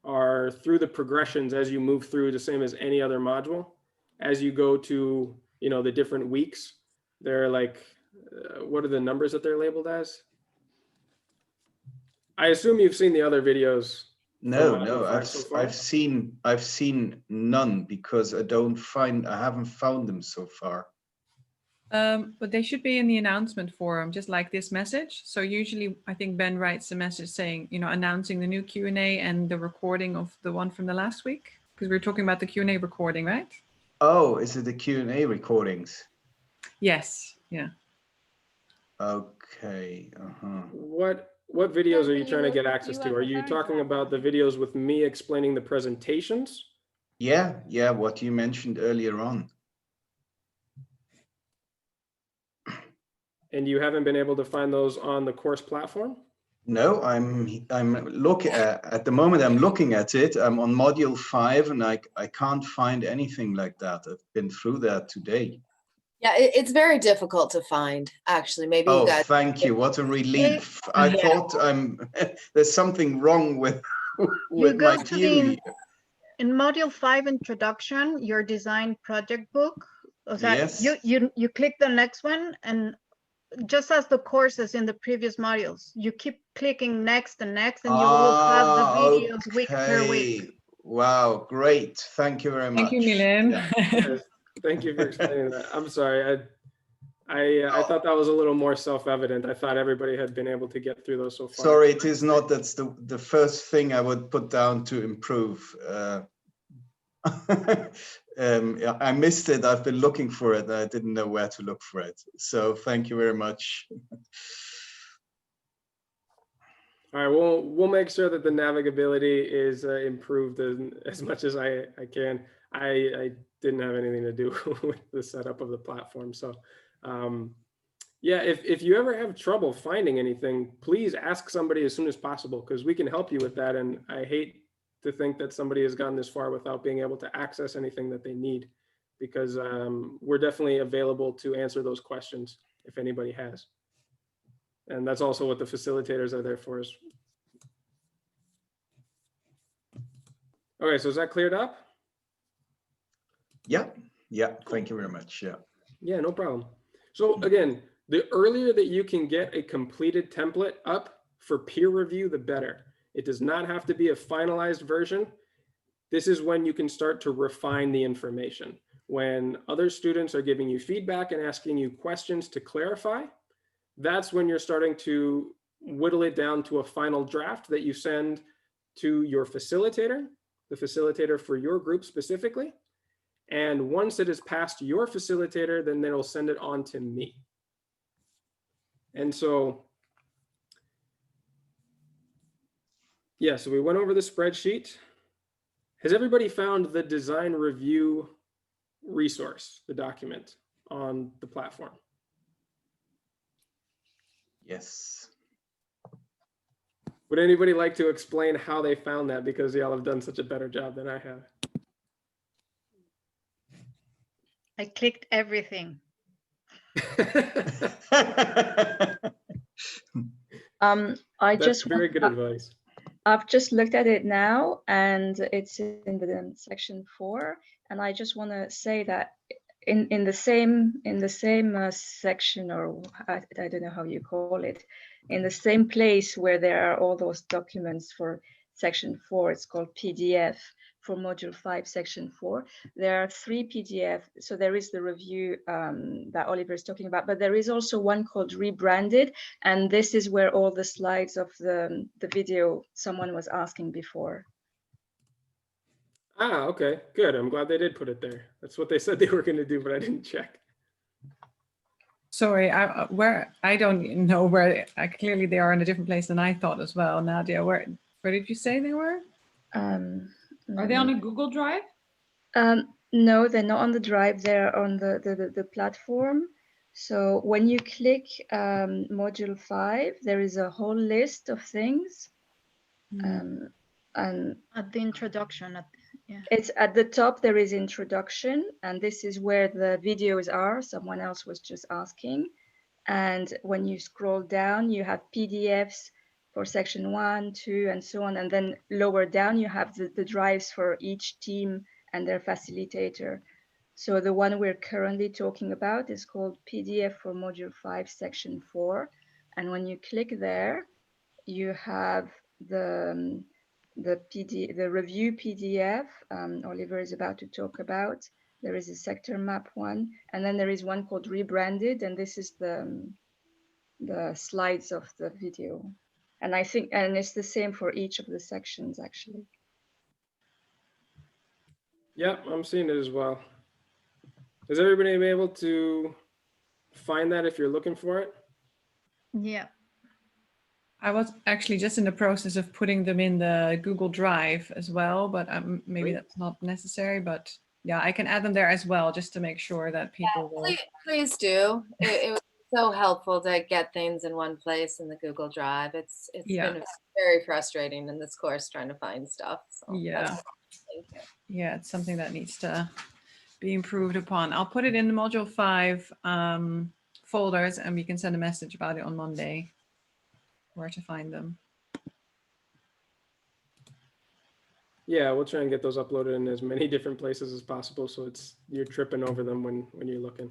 are through the progressions as you move through, the same as any other module. As you go to, you know, the different weeks, they're like, what are the numbers that they're labeled as? I assume you've seen the other videos. No, I've seen none because I haven't found them so far. But they should be in the announcement forum, just like this message. So usually I think Ben writes a message saying, you know, announcing the new Q&A and the recording of the one from the last week, because we were talking about the Q&A recording, right? Oh, is it the Q&A recordings? Yes, yeah. Okay. What videos are you trying to get access to? Are you talking about the videos with me explaining the presentations? Yeah, what you mentioned earlier on. And you haven't been able to find those on the course platform? No, I'm looking at the moment. I'm looking at it. I'm on module 5, and I can't find anything like that. I've been through that today. Yeah, it's very difficult to find, actually. Maybe you guys. Thank you. What a relief. I thought there's something wrong with my theory. in module 5 introduction, your design project book, was that Yes. you click the next one, and just as the courses in the previous modules, you keep clicking next and next, and you will have the videos week per week. Okay. Wow, great. Thank you very much. Thank you, Milan. Yeah. Yes, thank you for explaining that. I'm sorry. I thought that was a little more self-evident. I thought everybody had been able to get through those so far. Sorry, it is not. That's the first thing I would put down to improve. Yeah, I missed it. I've been looking for it. I didn't know where to look for it. So thank you very much. All right, we'll make sure that the navigability is improved as much as I can. I didn't have anything to do with the setup of the platform. So yeah, if you ever have trouble finding anything, please ask somebody as soon as possible, because we can help you with that. And I hate to think that somebody has gone this far without being able to access anything that they need, because we're definitely available to answer those questions if anybody has. And that's also what the facilitators are there for. Okay, so is that cleared up? Yeah, yeah, thank you very much. Yeah. Yeah, no problem. So again, the earlier that you can get a completed template up for peer review, the better. It does not have to be a finalized version. This is when you can start to refine the information. When other students are giving you feedback and asking you questions to clarify, that's when you're starting to whittle it down to a final draft that you send to your facilitator, the facilitator for your group specifically. And once it is past your facilitator, then they'll send it on to me. And so, yeah, so we went over the spreadsheet. Has everybody found the design review resource, the document on the platform? Yes. Would anybody like to explain how they found that? Because y'all have done such a better job than I have. I clicked everything. I That's just very good advice. I've just looked at it now, and it's in the section 4, and I just want to say that in the same section, or I don't know how you call it, in the same place where there are all those documents for section 4, it's called PDF. For module 5 section 4, there are 3 PDF. So there is the review that Oliver is talking about, but there is also one called rebranded, and this is where all the slides of the video someone was asking before. Ah, okay, good. I'm glad they did put it there. That's what they said they were going to do, but I didn't check. Sorry, I don't know where. Clearly, they are in a different place than I thought as well. Nadia, where did you say they were? Are they on a Google Drive? No, they're not on the drive. They're on the platform. So when you click module 5, there is a whole list of things. And at the introduction, yeah. It's at the top, there is introduction, and this is where the videos are. Someone else was just asking. And when you scroll down, you have PDFs for section 1, 2, and so on. And then lower down, you have the drives for each team and their facilitator. So the one we're currently talking about is called PDF for module 5, section 4. And when you click there, you have the review PDF Oliver is about to talk about. There is a sector map one, and then there is one called rebranded, and this is the slides of the video. And I think, and it's the same for each of the sections actually. Yeah, I'm seeing it as well. Is everybody able to find that if you're looking for it? Yeah. I was actually just in the process of putting them in the Google Drive as well, but maybe that's not necessary. But yeah, I can add them there as well, just to make sure that people will. Please do. It was so helpful to get things in one place in the Google Drive. It's been very frustrating in this course trying to find stuff. So Yeah. Thank you. Yeah, it's something that needs to be improved upon. I'll put it in the module 5 folders, and we can send a message about it on Monday, where to find them. Yeah, we'll try and get those uploaded in as many different places as possible, so you're tripping over them when you're looking.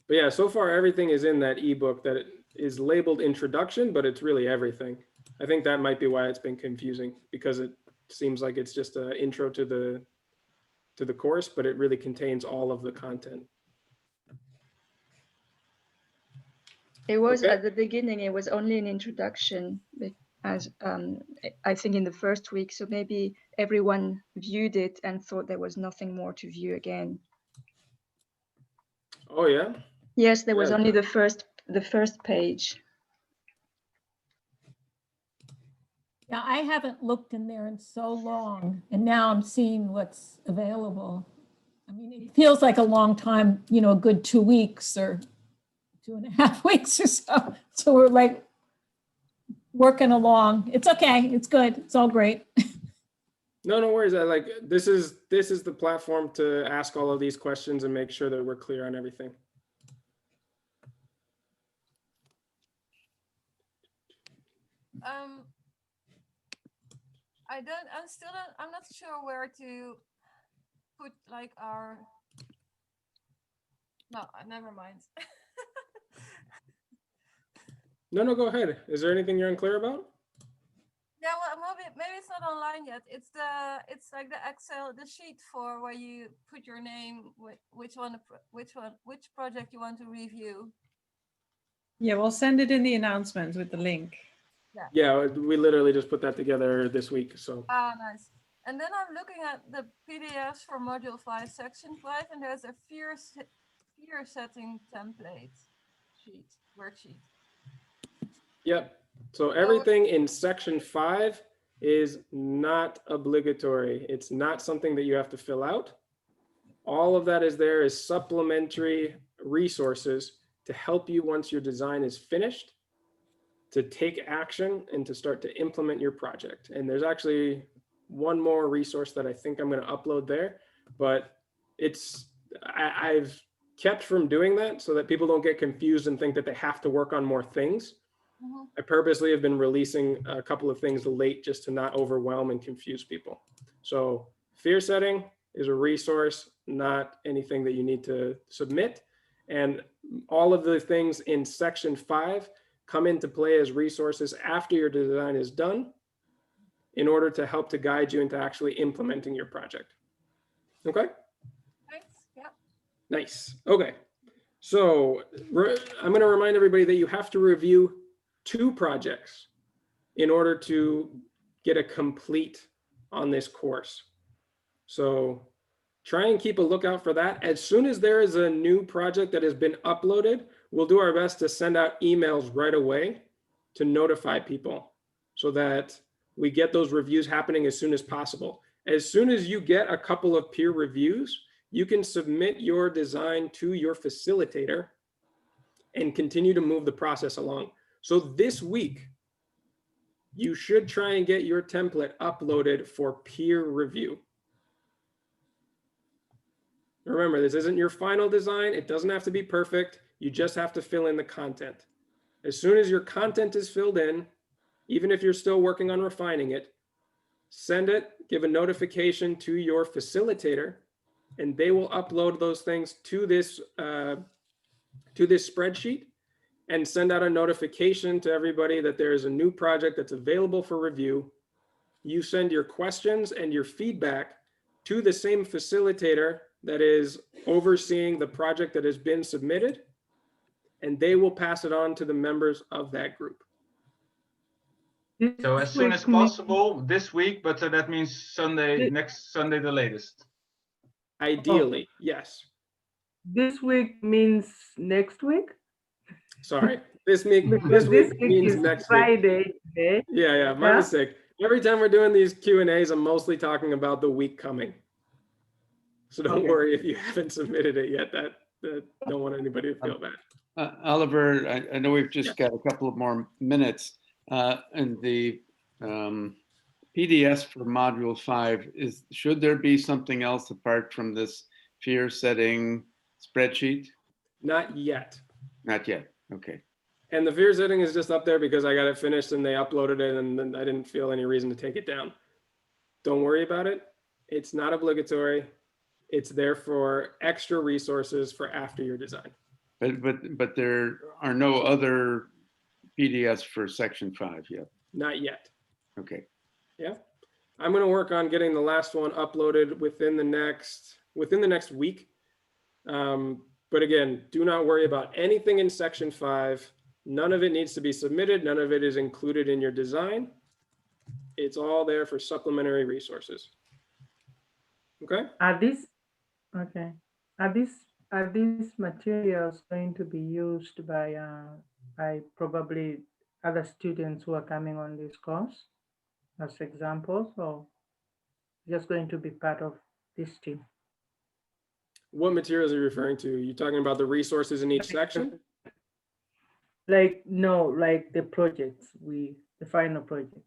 But yeah, so far everything is in that ebook that is labeled introduction, but it's really everything. I think that might be why it's been confusing, because it seems like it's just an intro to the course, but it really contains all of the content. It was Okay. at the beginning, it was only an introduction, as I think in the first week. So maybe everyone viewed it and thought there was nothing more to view again. Oh yeah. Yes, there was Yeah. only the first page. Yeah, I haven't looked in there in so long, and now I'm seeing what's available. I mean, it feels like a long time, you know, a good 2 weeks or 2.5 weeks or so. So we're like working along. It's okay. It's good. It's all great. No worries. I like this is the platform to ask all of these questions and make sure that we're clear on everything. I'm not sure where to put like our, no, never mind. No, go ahead. Is there anything you're unclear about? Yeah, well, maybe it's not online yet. It's like the Excel, the sheet for where you put your name, which project you want to review. Yeah, we'll send it in the announcements with the link. Yeah, we literally just put that together this week. So. Ah, nice. And then I'm looking at the PDFs for Module 5, Section 5, and there's a fear setting template worksheet. Yep. So everything in Section 5 is not obligatory. It's not something that you have to fill out. All of that is there is supplementary resources to help you once your design is finished, to take action and to start to implement your project. And there's actually one more resource that I think I'm going to upload there, but I've kept from doing that so that people don't get confused and think that they have to work on more things. Mm-hmm. I purposely have been releasing a couple of things late just to not overwhelm and confuse people. So fear setting is a resource, not anything that you need to submit. And all of the things in Section 5 come into play as resources after your design is done in order to help to guide you into actually implementing your project. Okay? Thanks. Yeah. Nice. Okay. So I'm going to remind everybody that you have to review 2 projects in order to get a complete on this course. So try and keep a lookout for that. As soon as there is a new project that has been uploaded, we'll do our best to send out emails right away to notify people so that we get those reviews happening as soon as possible. As soon as you get a couple of peer reviews, you can submit your design to your facilitator and continue to move the process along. So this week, you should try and get your template uploaded for peer review. Remember, this isn't your final design. It doesn't have to be perfect. You just have to fill in the content. As soon as your content is filled in, even if you're still working on refining it, send it, give a notification to your facilitator, and they will upload those things to this spreadsheet and send out a notification to everybody that there is a new project that's available for review. You send your questions and your feedback to the same facilitator that is overseeing the project that has been submitted, and they will pass it on to the members of that group. So as soon as possible this week, but that means next Sunday the latest. Ideally, yes. This week means next week? Sorry, this week means next Friday. Week. Yeah, my mistake. Every time we're doing these Q&As, I'm mostly talking about the week coming. So don't worry if you haven't submitted it yet. That don't want anybody to feel bad. Oliver, I know we've just got a couple of more minutes. And the PDFs for Module 5, should there be something else apart from this fear setting spreadsheet? Not yet. Not yet. Okay. And the fear setting is just up there because I got it finished and they uploaded it, and then I didn't feel any reason to take it down. don't worry about it. It's not obligatory. It's there for extra resources for after your design. But there are no other PDFs for section 5 yet. Not yet. Okay. Yeah. I'm going to work on getting the last one uploaded within the next week. But again, do not worry about anything in section 5. None of it needs to be submitted. None of it is included in your design. It's all there for supplementary resources. Okay. Are these materials going to be used by probably other students who are coming on this course as examples, or just going to be part of this team? What materials are you referring to? You talking about the resources in each section? Like, no, like the projects, the final project.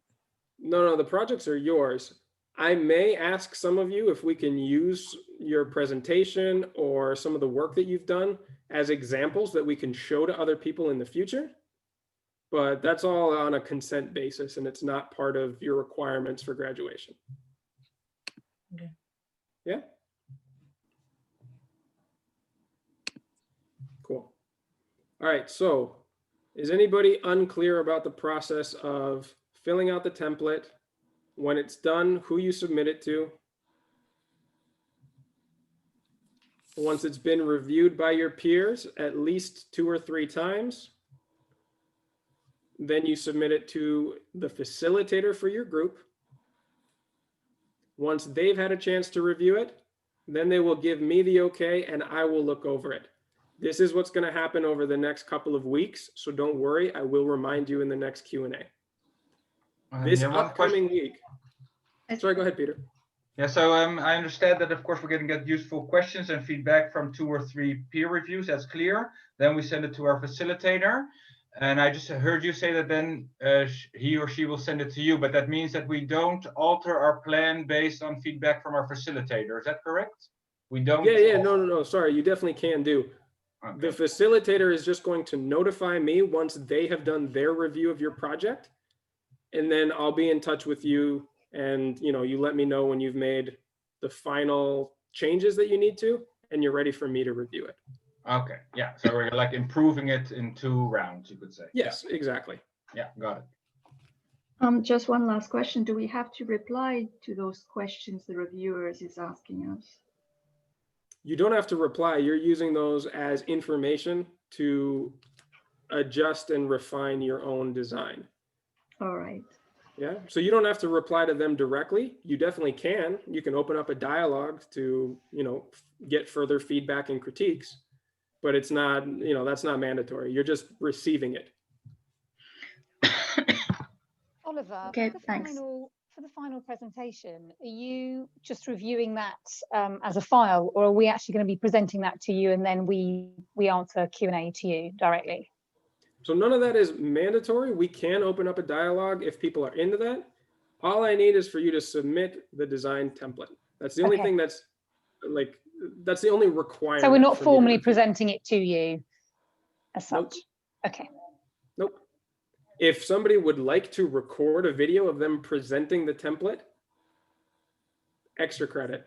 No, the projects are yours. I may ask some of you if we can use your presentation or some of the work that you've done as examples that we can show to other people in the future. But that's all on a consent basis, and it's not part of your requirements for graduation. Okay. Yeah. Cool. All right, so is anybody unclear about the process of filling out the template, when it's done, who you submit it to, once it's been reviewed by your peers at least 2 or 3 times, then you submit it to the facilitator for your group. Once they've had a chance to review it, then they will give me the okay and I will look over it. This is what's going to happen over the next couple of weeks, so don't worry, I will remind you in the next Q&A. This upcoming week. Sorry, go ahead, Peter. Yeah, so I understand that, of course, we're going to get useful questions and feedback from 2 or 3 peer reviews. That's clear. Then we send it to our facilitator. And I just heard you say that then he or she will send it to you. But that means that we don't alter our plan based on feedback from our facilitator. Is that correct? We don't. Yeah. No. Sorry, you definitely can do. Okay. The facilitator is just going to notify me once they have done their review of your project. And then I'll be in touch with you, and you let me know when you've made the final changes that you need to, and you're ready for me to review it. Okay, yeah, so we're like improving it in 2 rounds, you could say. Yes, yeah. Exactly. Yeah, got it. Just one last question. Do we have to reply to those questions the reviewers is asking us? You don't have to reply. You're using those as information to adjust and refine your own design. All right. Yeah, so you don't have to reply to them directly. You definitely can. You can open up a dialogue to, get further feedback and critiques, but it's not, that's not mandatory. You're just receiving it. Oliver, okay, for the final presentation, are you just reviewing that as a file, or are we actually going to be presenting that to you and then we answer Q&A to you directly? So none of that is mandatory. We can open up a dialogue if people are into that. All I need is for you to submit the design template. That's the only thing that's the only requirement. So we're not formally presenting it to you as such? Nope. Okay. Nope. If somebody would like to record a video of them presenting the template, extra credit.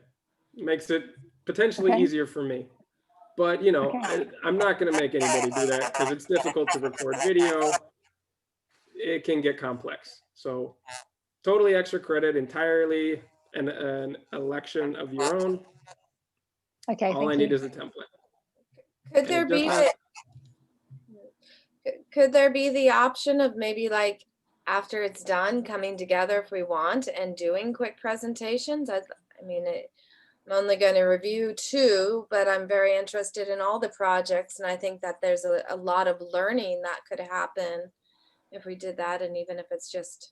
Makes it potentially easier for me. But, I'm not going to make anybody do that because it's difficult to record video. It can get complex. So totally extra credit, entirely an election of your own. Okay. All I need is a template. Could there be the option of maybe like after it's done coming together if we want and doing quick presentations? I'm only going to review 2, but I'm very interested in all the projects. And I think that there's a lot of learning that could happen if we did that. And even if it's just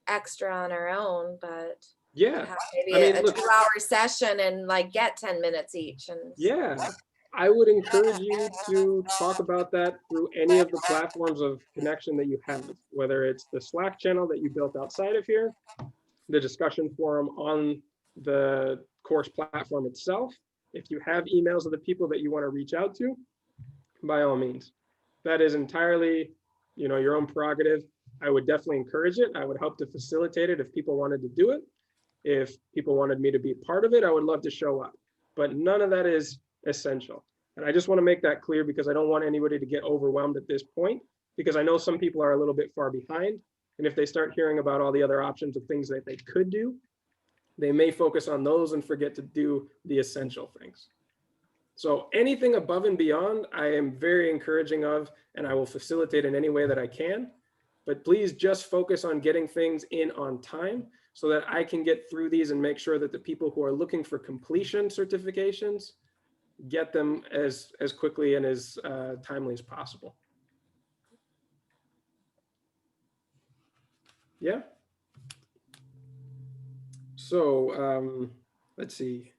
extra on our own, but yeah, maybe a 2-hour session and like get 10 minutes each. And yeah, I would encourage you to talk about that through any of the platforms of connection that you have, whether it's the Slack channel that you built outside of here, the discussion forum on the course platform itself. If you have emails of the people that you want to reach out to, by all means. That is entirely, your own prerogative. I would definitely encourage it. I would help to facilitate it if people wanted to do it. If people wanted me to be part of it, I would love to show up, but none of that is essential. And I just want to make that clear because I don't want anybody to get overwhelmed at this point, because I know some people are a little bit far behind. And if they start hearing about all the other options of things that they could do, they may focus on those and forget to do the essential things. So anything above and beyond, I am very encouraging of, and I will facilitate in any way that I can. But please just focus on getting things in on time so that I can get through these and make sure that the people who are looking for completion certifications get them as quickly and as timely as possible. Yeah. So let's see.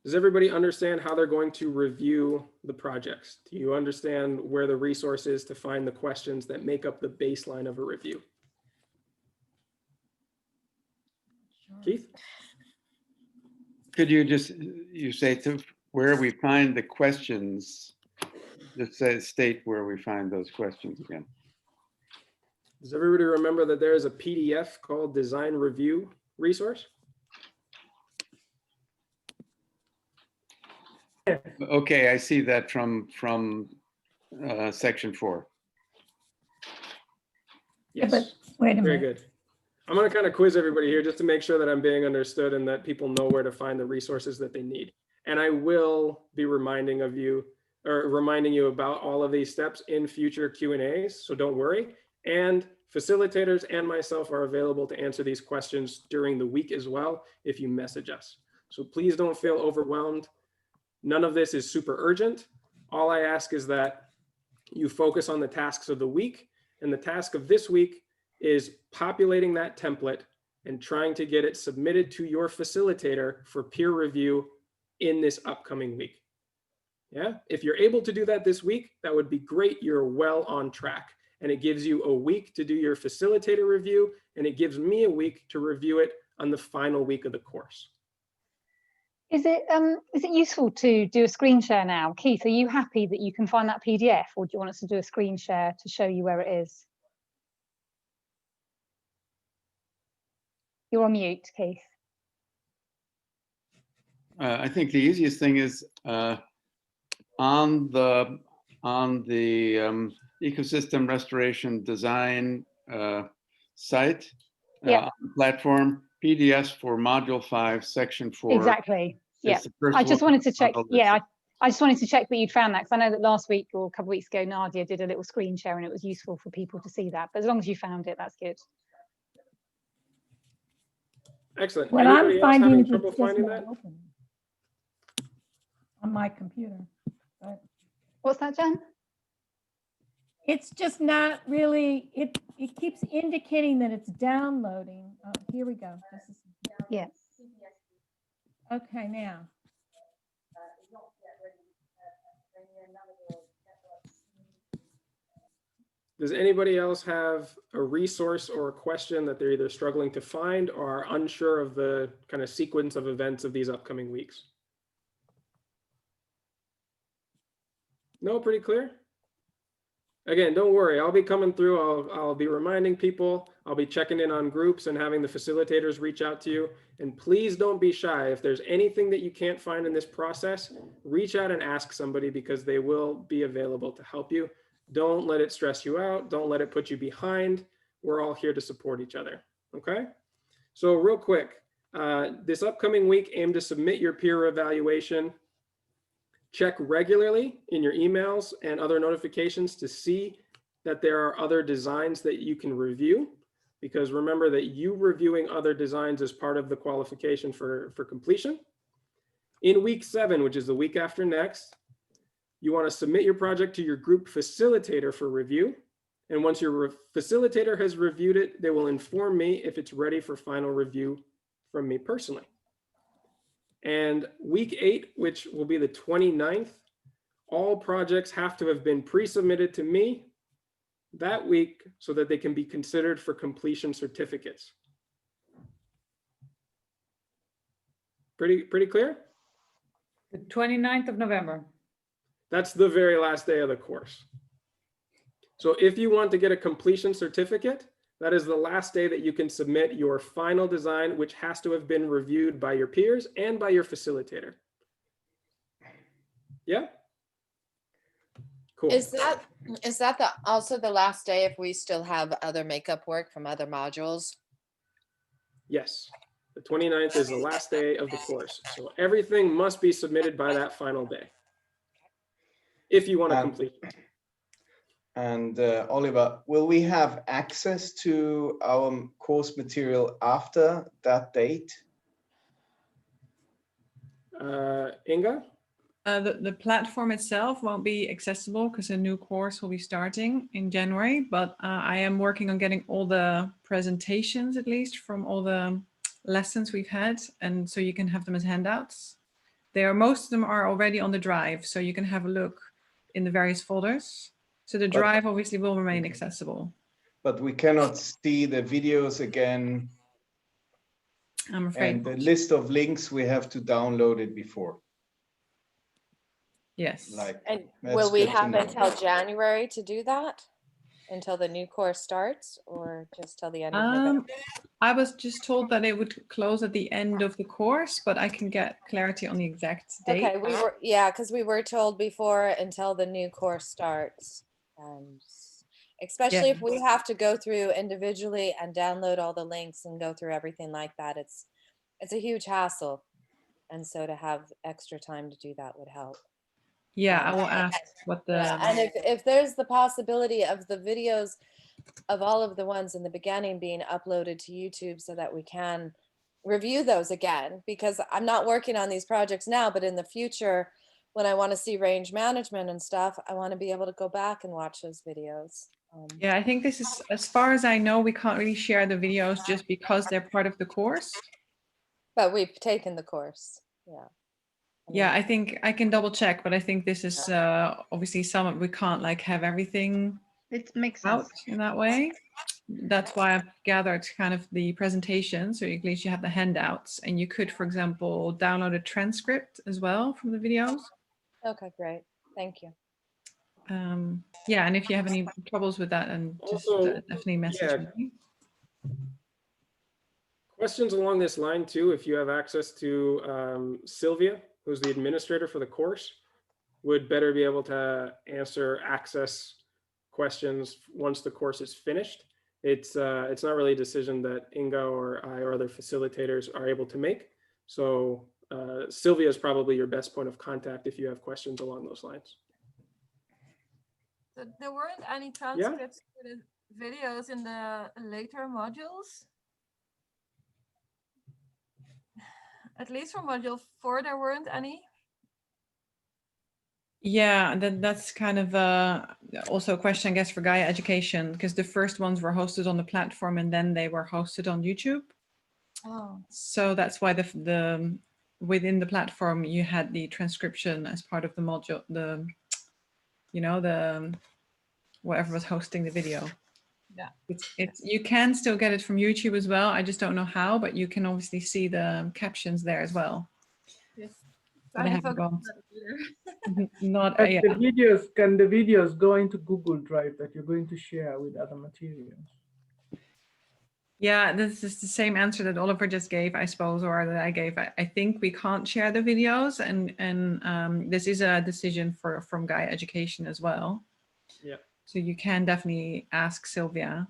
Does everybody understand how they're going to review the projects? Do you understand where the resource is to find the questions that make up the baseline of a review? Keith? Could you just, you say to where we find the questions, just say, state where we find those questions again. Does everybody remember that there is a PDF called Design Review Resource? Okay, I see that from section 4. Yes. But wait a Very minute. good. I'm going to kind of quiz everybody here just to make sure that I'm being understood and that people know where to find the resources that they need. And I will be reminding you about all of these steps in future Q&As, so don't worry. And facilitators and myself are available to answer these questions during the week as well if you message us. So please don't feel overwhelmed. None of this is super urgent. All I ask is that you focus on the tasks of the week, and the task of this week is populating that template and trying to get it submitted to your facilitator for peer review in this upcoming week. Yeah, if you're able to do that this week, that would be great. You're well on track. And it gives you a week to do your facilitator review, and it gives me a week to review it on the final week of the course. Is it useful to do a screen share now? Keith, are you happy that you can find that PDF, or do you want us to do a screen share to show you where it is? You're on mute, Keith. I think the easiest thing is on the ecosystem restoration design site platform, PDFs for module 5, section 4. Exactly. Yeah. I just wanted to check. Yeah, I just wanted to check that you'd found that, because I know that last week or a couple of weeks ago, Nadia did a little screen share and it was useful for people to see that. But as long as you found it, that's good. Excellent. Well, Anybody I'm else finding having it's trouble just finding not that? open on my computer. But what's that, Jen? it's just not really, it keeps indicating that it's downloading. Oh, here we go. This is, yeah. Okay, now. Does anybody else have a resource or a question that they're either struggling to find or are unsure of the kind of sequence of events of these upcoming weeks? No, pretty clear? Again, don't worry, I'll be coming through. I'll be reminding people. I'll be checking in on groups and having the facilitators reach out to you. And please don't be shy. If there's anything that you can't find in this process, reach out and ask somebody, because they will be available to help you. Don't let it stress you out. Don't let it put you behind. We're all here to support each other, okay? So real quick, this upcoming week, aim to submit your peer evaluation. Check regularly in your emails and other notifications to see that there are other designs that you can review, because remember that you reviewing other designs is part of the qualification for completion. In week 7, which is the week after next, you want to submit your project to your group facilitator for review. And once your facilitator has reviewed it, they will inform me if it's ready for final review from me personally. And week 8, which will be the 29th, all projects have to have been pre-submitted to me that week so that they can be considered for completion certificates. Pretty clear? The 29th of November. That's the very last day of the course. So if you want to get a completion certificate, That is the last day that you can submit your final design, which has to have been reviewed by your peers and by your facilitator. Yeah? Cool. Is that also the last day if we still have other makeup work from other modules? Yes. The 29th is the last day of the course. So everything must be submitted by that final day if you want to complete it. And Oliver, will we have access to our course material after that date? Inga? The platform itself won't be accessible because a new course will be starting in January, but I am working on getting all the presentations, at least from all the lessons we've had, and so you can have them as handouts. Most of them are already on the drive, so you can have a look in the various folders. So the drive obviously will remain accessible. But we cannot see the videos again. I'm afraid. And the list of links, we have to download it before. Yes. And will we have until January to do that? Until the new course starts, or just till the end of November? I was just told that it would close at the end of the course, but I can get clarity on the exact date. Okay, because we were told before until the new course starts. Especially if we have to go through individually and download all the links and go through everything like that, it's a huge hassle. And so to have extra time to do that would help. Yeah, I will ask what the... Yeah, and if there's the possibility of the videos of all of the ones in the beginning being uploaded to YouTube so that we can review those again, because I'm not working on these projects now, but in the future, when I want to see range management and stuff, I want to be able to go back and watch those videos. Yeah, I think this is, as far as I know, we can't really share the videos just because they're part of the course. But we've taken the course, yeah. Yeah, I think I can double check, but I think this is obviously we can't like have everything out in that way. That's why I've gathered kind of the presentation, so at least you have the handouts, and you could, for example, download a transcript as well from the videos. Okay, great. Thank you. Yeah, and if you have any troubles with that, and just definitely message me. Questions along this line too, if you have access to Sylvia, who's the administrator for the course, would better be able to answer access questions once the course is finished. It's not really a decision that Inga or I or other facilitators are able to make. So Sylvia is probably your best point of contact if you have questions along those lines. So there weren't any transcripts for the videos in the later modules? At least for module 4, there weren't any. Yeah, that's kind of also a question, I guess, for Gaia Education, because the first ones were hosted on the platform and then they were hosted on YouTube. Oh. So that's why the within the platform you had the transcription as part of the module, the whatever was hosting the video. Yeah. It's you can still get it from YouTube as well. I just don't know how, but you can obviously see the captions there as well. Yes. But I haven't gone. Not Can the videos go into Google Drive that you're going to share with other materials? Yeah, this is the same answer that Oliver just gave, I suppose, or that I gave. I think we can't share the videos, and this is a decision from Gaia Education as well. Yeah. So you can definitely ask Sylvia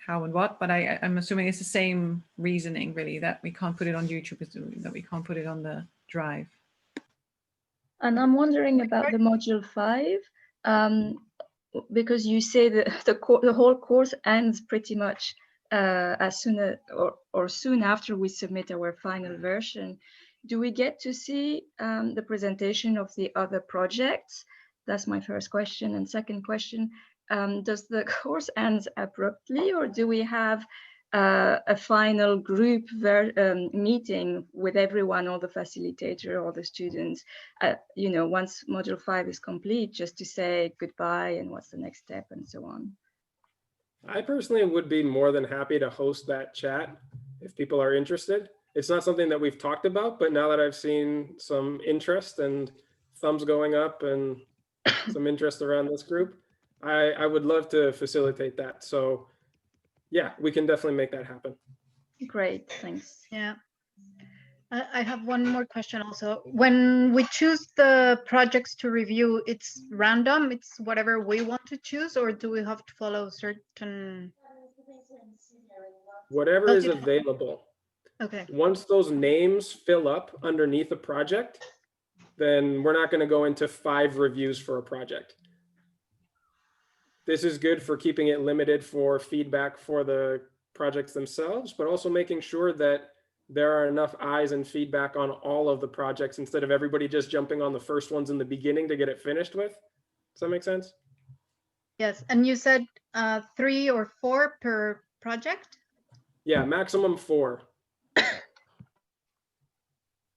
how and what, but I'm assuming it's the same reasoning, really, that we can't put it on YouTube, that we can't put it on the drive. And I'm wondering about the module 5, because you say that the whole course ends pretty much as soon as, or soon after we submit our final version. Do we get to see the presentation of the other projects? That's my first question. And second question, does the course end abruptly, or do we have a final group meeting with everyone, all the facilitator, all the students, once module 5 is complete, just to say goodbye and what's the next step and so on? I personally would be more than happy to host that chat if people are interested. It's not something that we've talked about, but now that I've seen some interest and thumbs going up and some interest around this group, I would love to facilitate that. So Yeah, we can definitely make that happen. Great, thanks. Yeah. I have one more question also. When we choose the projects to review, it's random, it's whatever we want to choose, or do we have to follow certain? Whatever Does is it- available. Okay, Once those names fill up underneath a project, then we're not going to go into 5 reviews for a project. This is good for keeping it limited for feedback for the projects themselves, but also making sure that there are enough eyes and feedback on all of the projects instead of everybody just jumping on the first ones in the beginning to get it finished with. Does that make sense? yes, and you said 3 or 4 per project? Yeah, maximum 4.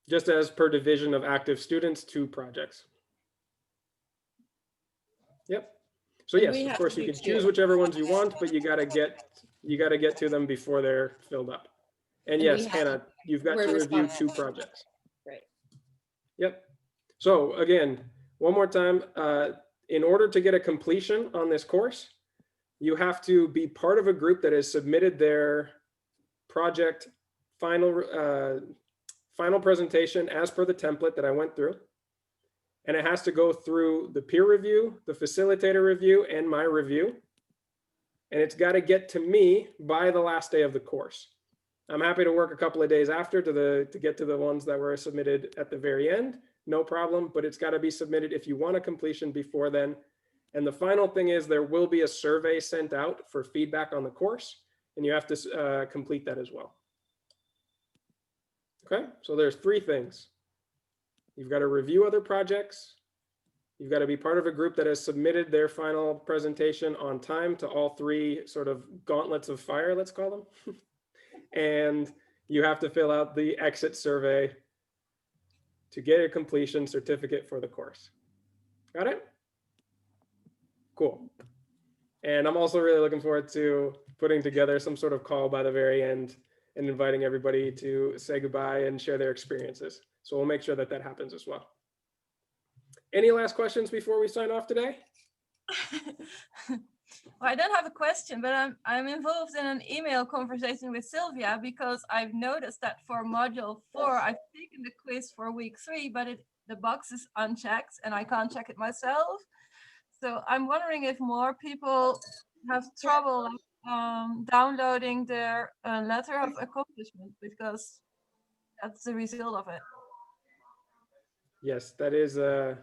Just as per division of active students, 2 projects. Yep. So And yes, we of have course to you do can choose 2. whichever ones you want, but you gotta get to them before they're filled up. And And yes, we have Hannah, you've got we're to review 2 responsible. projects. Great. Yep. So again, one more time, in order to get a completion on this course, you have to be part of a group that has submitted their project final presentation as per the template that I went through. And it has to go through the peer review, the facilitator review, and my review. And it's got to get to me by the last day of the course. I'm happy to work a couple of days after to get to the ones that were submitted at the very end, no problem, but it's got to be submitted if you want a completion before then. And the final thing is there will be a survey sent out for feedback on the course, and you have to complete that as well. Okay, so there's 3 things. You've got to review other projects. You've got to be part of a group that has submitted their final presentation on time to all 3 sort of gauntlets of fire, let's call them. And you have to fill out the exit survey to get a completion certificate for the course. Got it? Cool. And I'm also really looking forward to putting together some sort of call by the very end and inviting everybody to say goodbye and share their experiences. So we'll make sure that that happens as well. Any last questions before we sign off today? Well, I don't have a question, but I'm involved in an email conversation with Sylvia because I've noticed that for module 4, I've taken the quiz for week 3, but the box is unchecked and I can't check it myself. So I'm wondering if more people have trouble downloading their letter of accomplishment because that's the result of it. Yes, that is a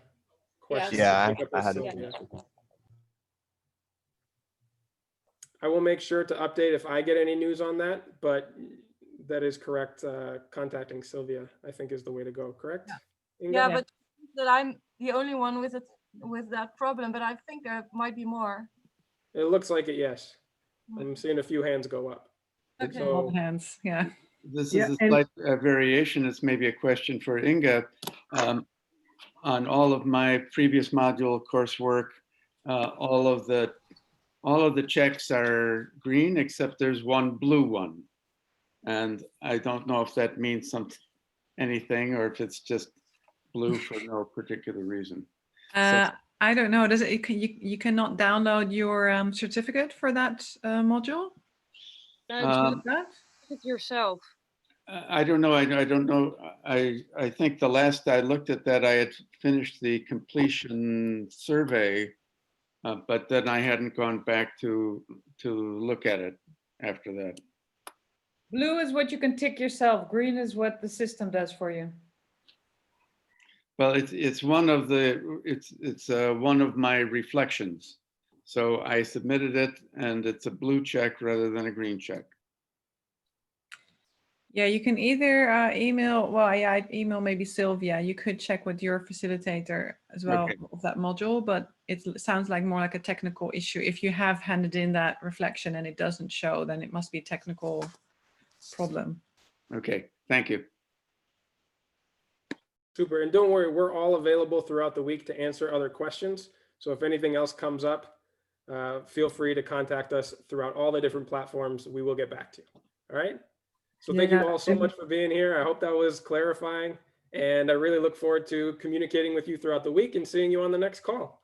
question. Yes. to Yeah, take up I with had Sylvia. it. I will make sure to update if I get any news on that, but that is correct. Contacting Sylvia, I think, is the way to go, correct? Inga? Yeah, but that I'm the only one with that problem, but I think there might be more. It looks like it, yes. I'm seeing a few hands go up. Okay. All So, hands, yeah. This Yeah, is a and- slight variation. It's maybe a question for Inga. On all of my previous module coursework, all of the checks are green except there's one blue one. And I don't know if that means anything or if it's just blue for no particular reason. I don't know. Does it? You cannot download your certificate for that module? That? Yourself. I don't know. I don't know. I think the last I looked at that, I had finished the completion survey, but then I hadn't gone back to look at it after that. Blue is what you can tick yourself. Green is what the system does for you. Well, it's one of the it's one of my reflections. So I submitted it, and it's a blue check rather than a green check. Yeah, you can either email, well, yeah, I'd email maybe Sylvia. You could check with your facilitator as well Okay. of that module, but it sounds like more like a technical issue. If you have handed in that reflection and it doesn't show, then it must be a technical problem. Okay, thank you. super. And don't worry, we're all available throughout the week to answer other questions. So if anything else comes up, feel free to contact us throughout all the different platforms. We will get back to you. All right. So thank you all so much for being here. I hope that was clarifying. And I really look forward to communicating with you throughout the week and seeing you on the next call.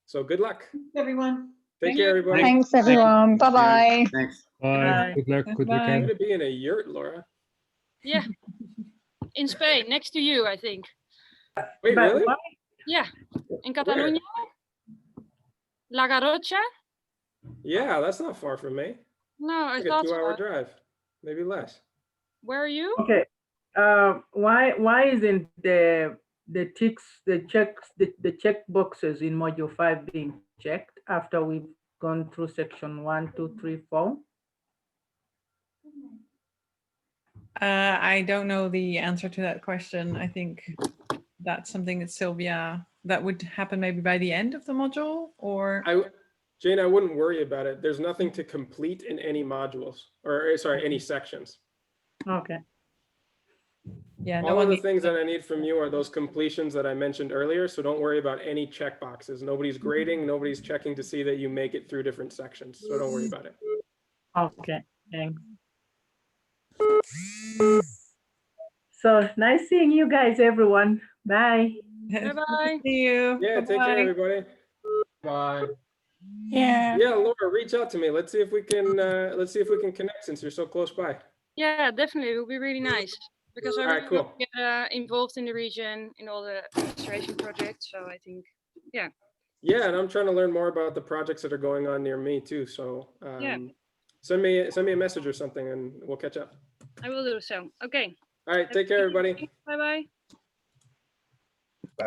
So good luck. Everyone. Take care, everybody. Thanks, everyone. Bye-bye. Thanks. Bye. Good luck. Good Bye. Way weekend. to be in a yurt, Laura. Yeah. In Spain, next to you, I think. Wait, But really? why- Yeah. In Where? Catalonia. La Garrocha? Yeah, that's not far from me. No, I Like a thought 2-hour so. drive, maybe less. Where are you? Okay. Why isn't the ticks, the check boxes in module 5 being checked after we've gone through section 1, 2, 3, 4? I don't know the answer to that question. I think that's something that Sylvia, that would happen maybe by the end of the module, or Jane, I wouldn't worry about it. There's nothing to complete in any modules, or sorry, any sections. Okay. yeah, no All of one the needs things to- that I need from you are those completions that I mentioned earlier. So don't worry about any check boxes. Nobody's grading, nobody's checking to see that you make it through different sections. So don't worry about it. Okay. Thanks. So nice seeing you guys, everyone. Bye. Bye bye. See you. Yeah, take care, everybody. Bye. Yeah. Yeah, Laura, reach out to me. Let's see if we can connect since you're so close by. Yeah, definitely. It would be really nice because I All really right, cool. want to get involved in the region in all the administration projects. So I think, yeah. Yeah, and I'm trying to learn more about the projects that are going on near me too. So Yeah. send me a message or something, and we'll catch up. I will do so. Okay. All right, take care, everybody. Bye bye.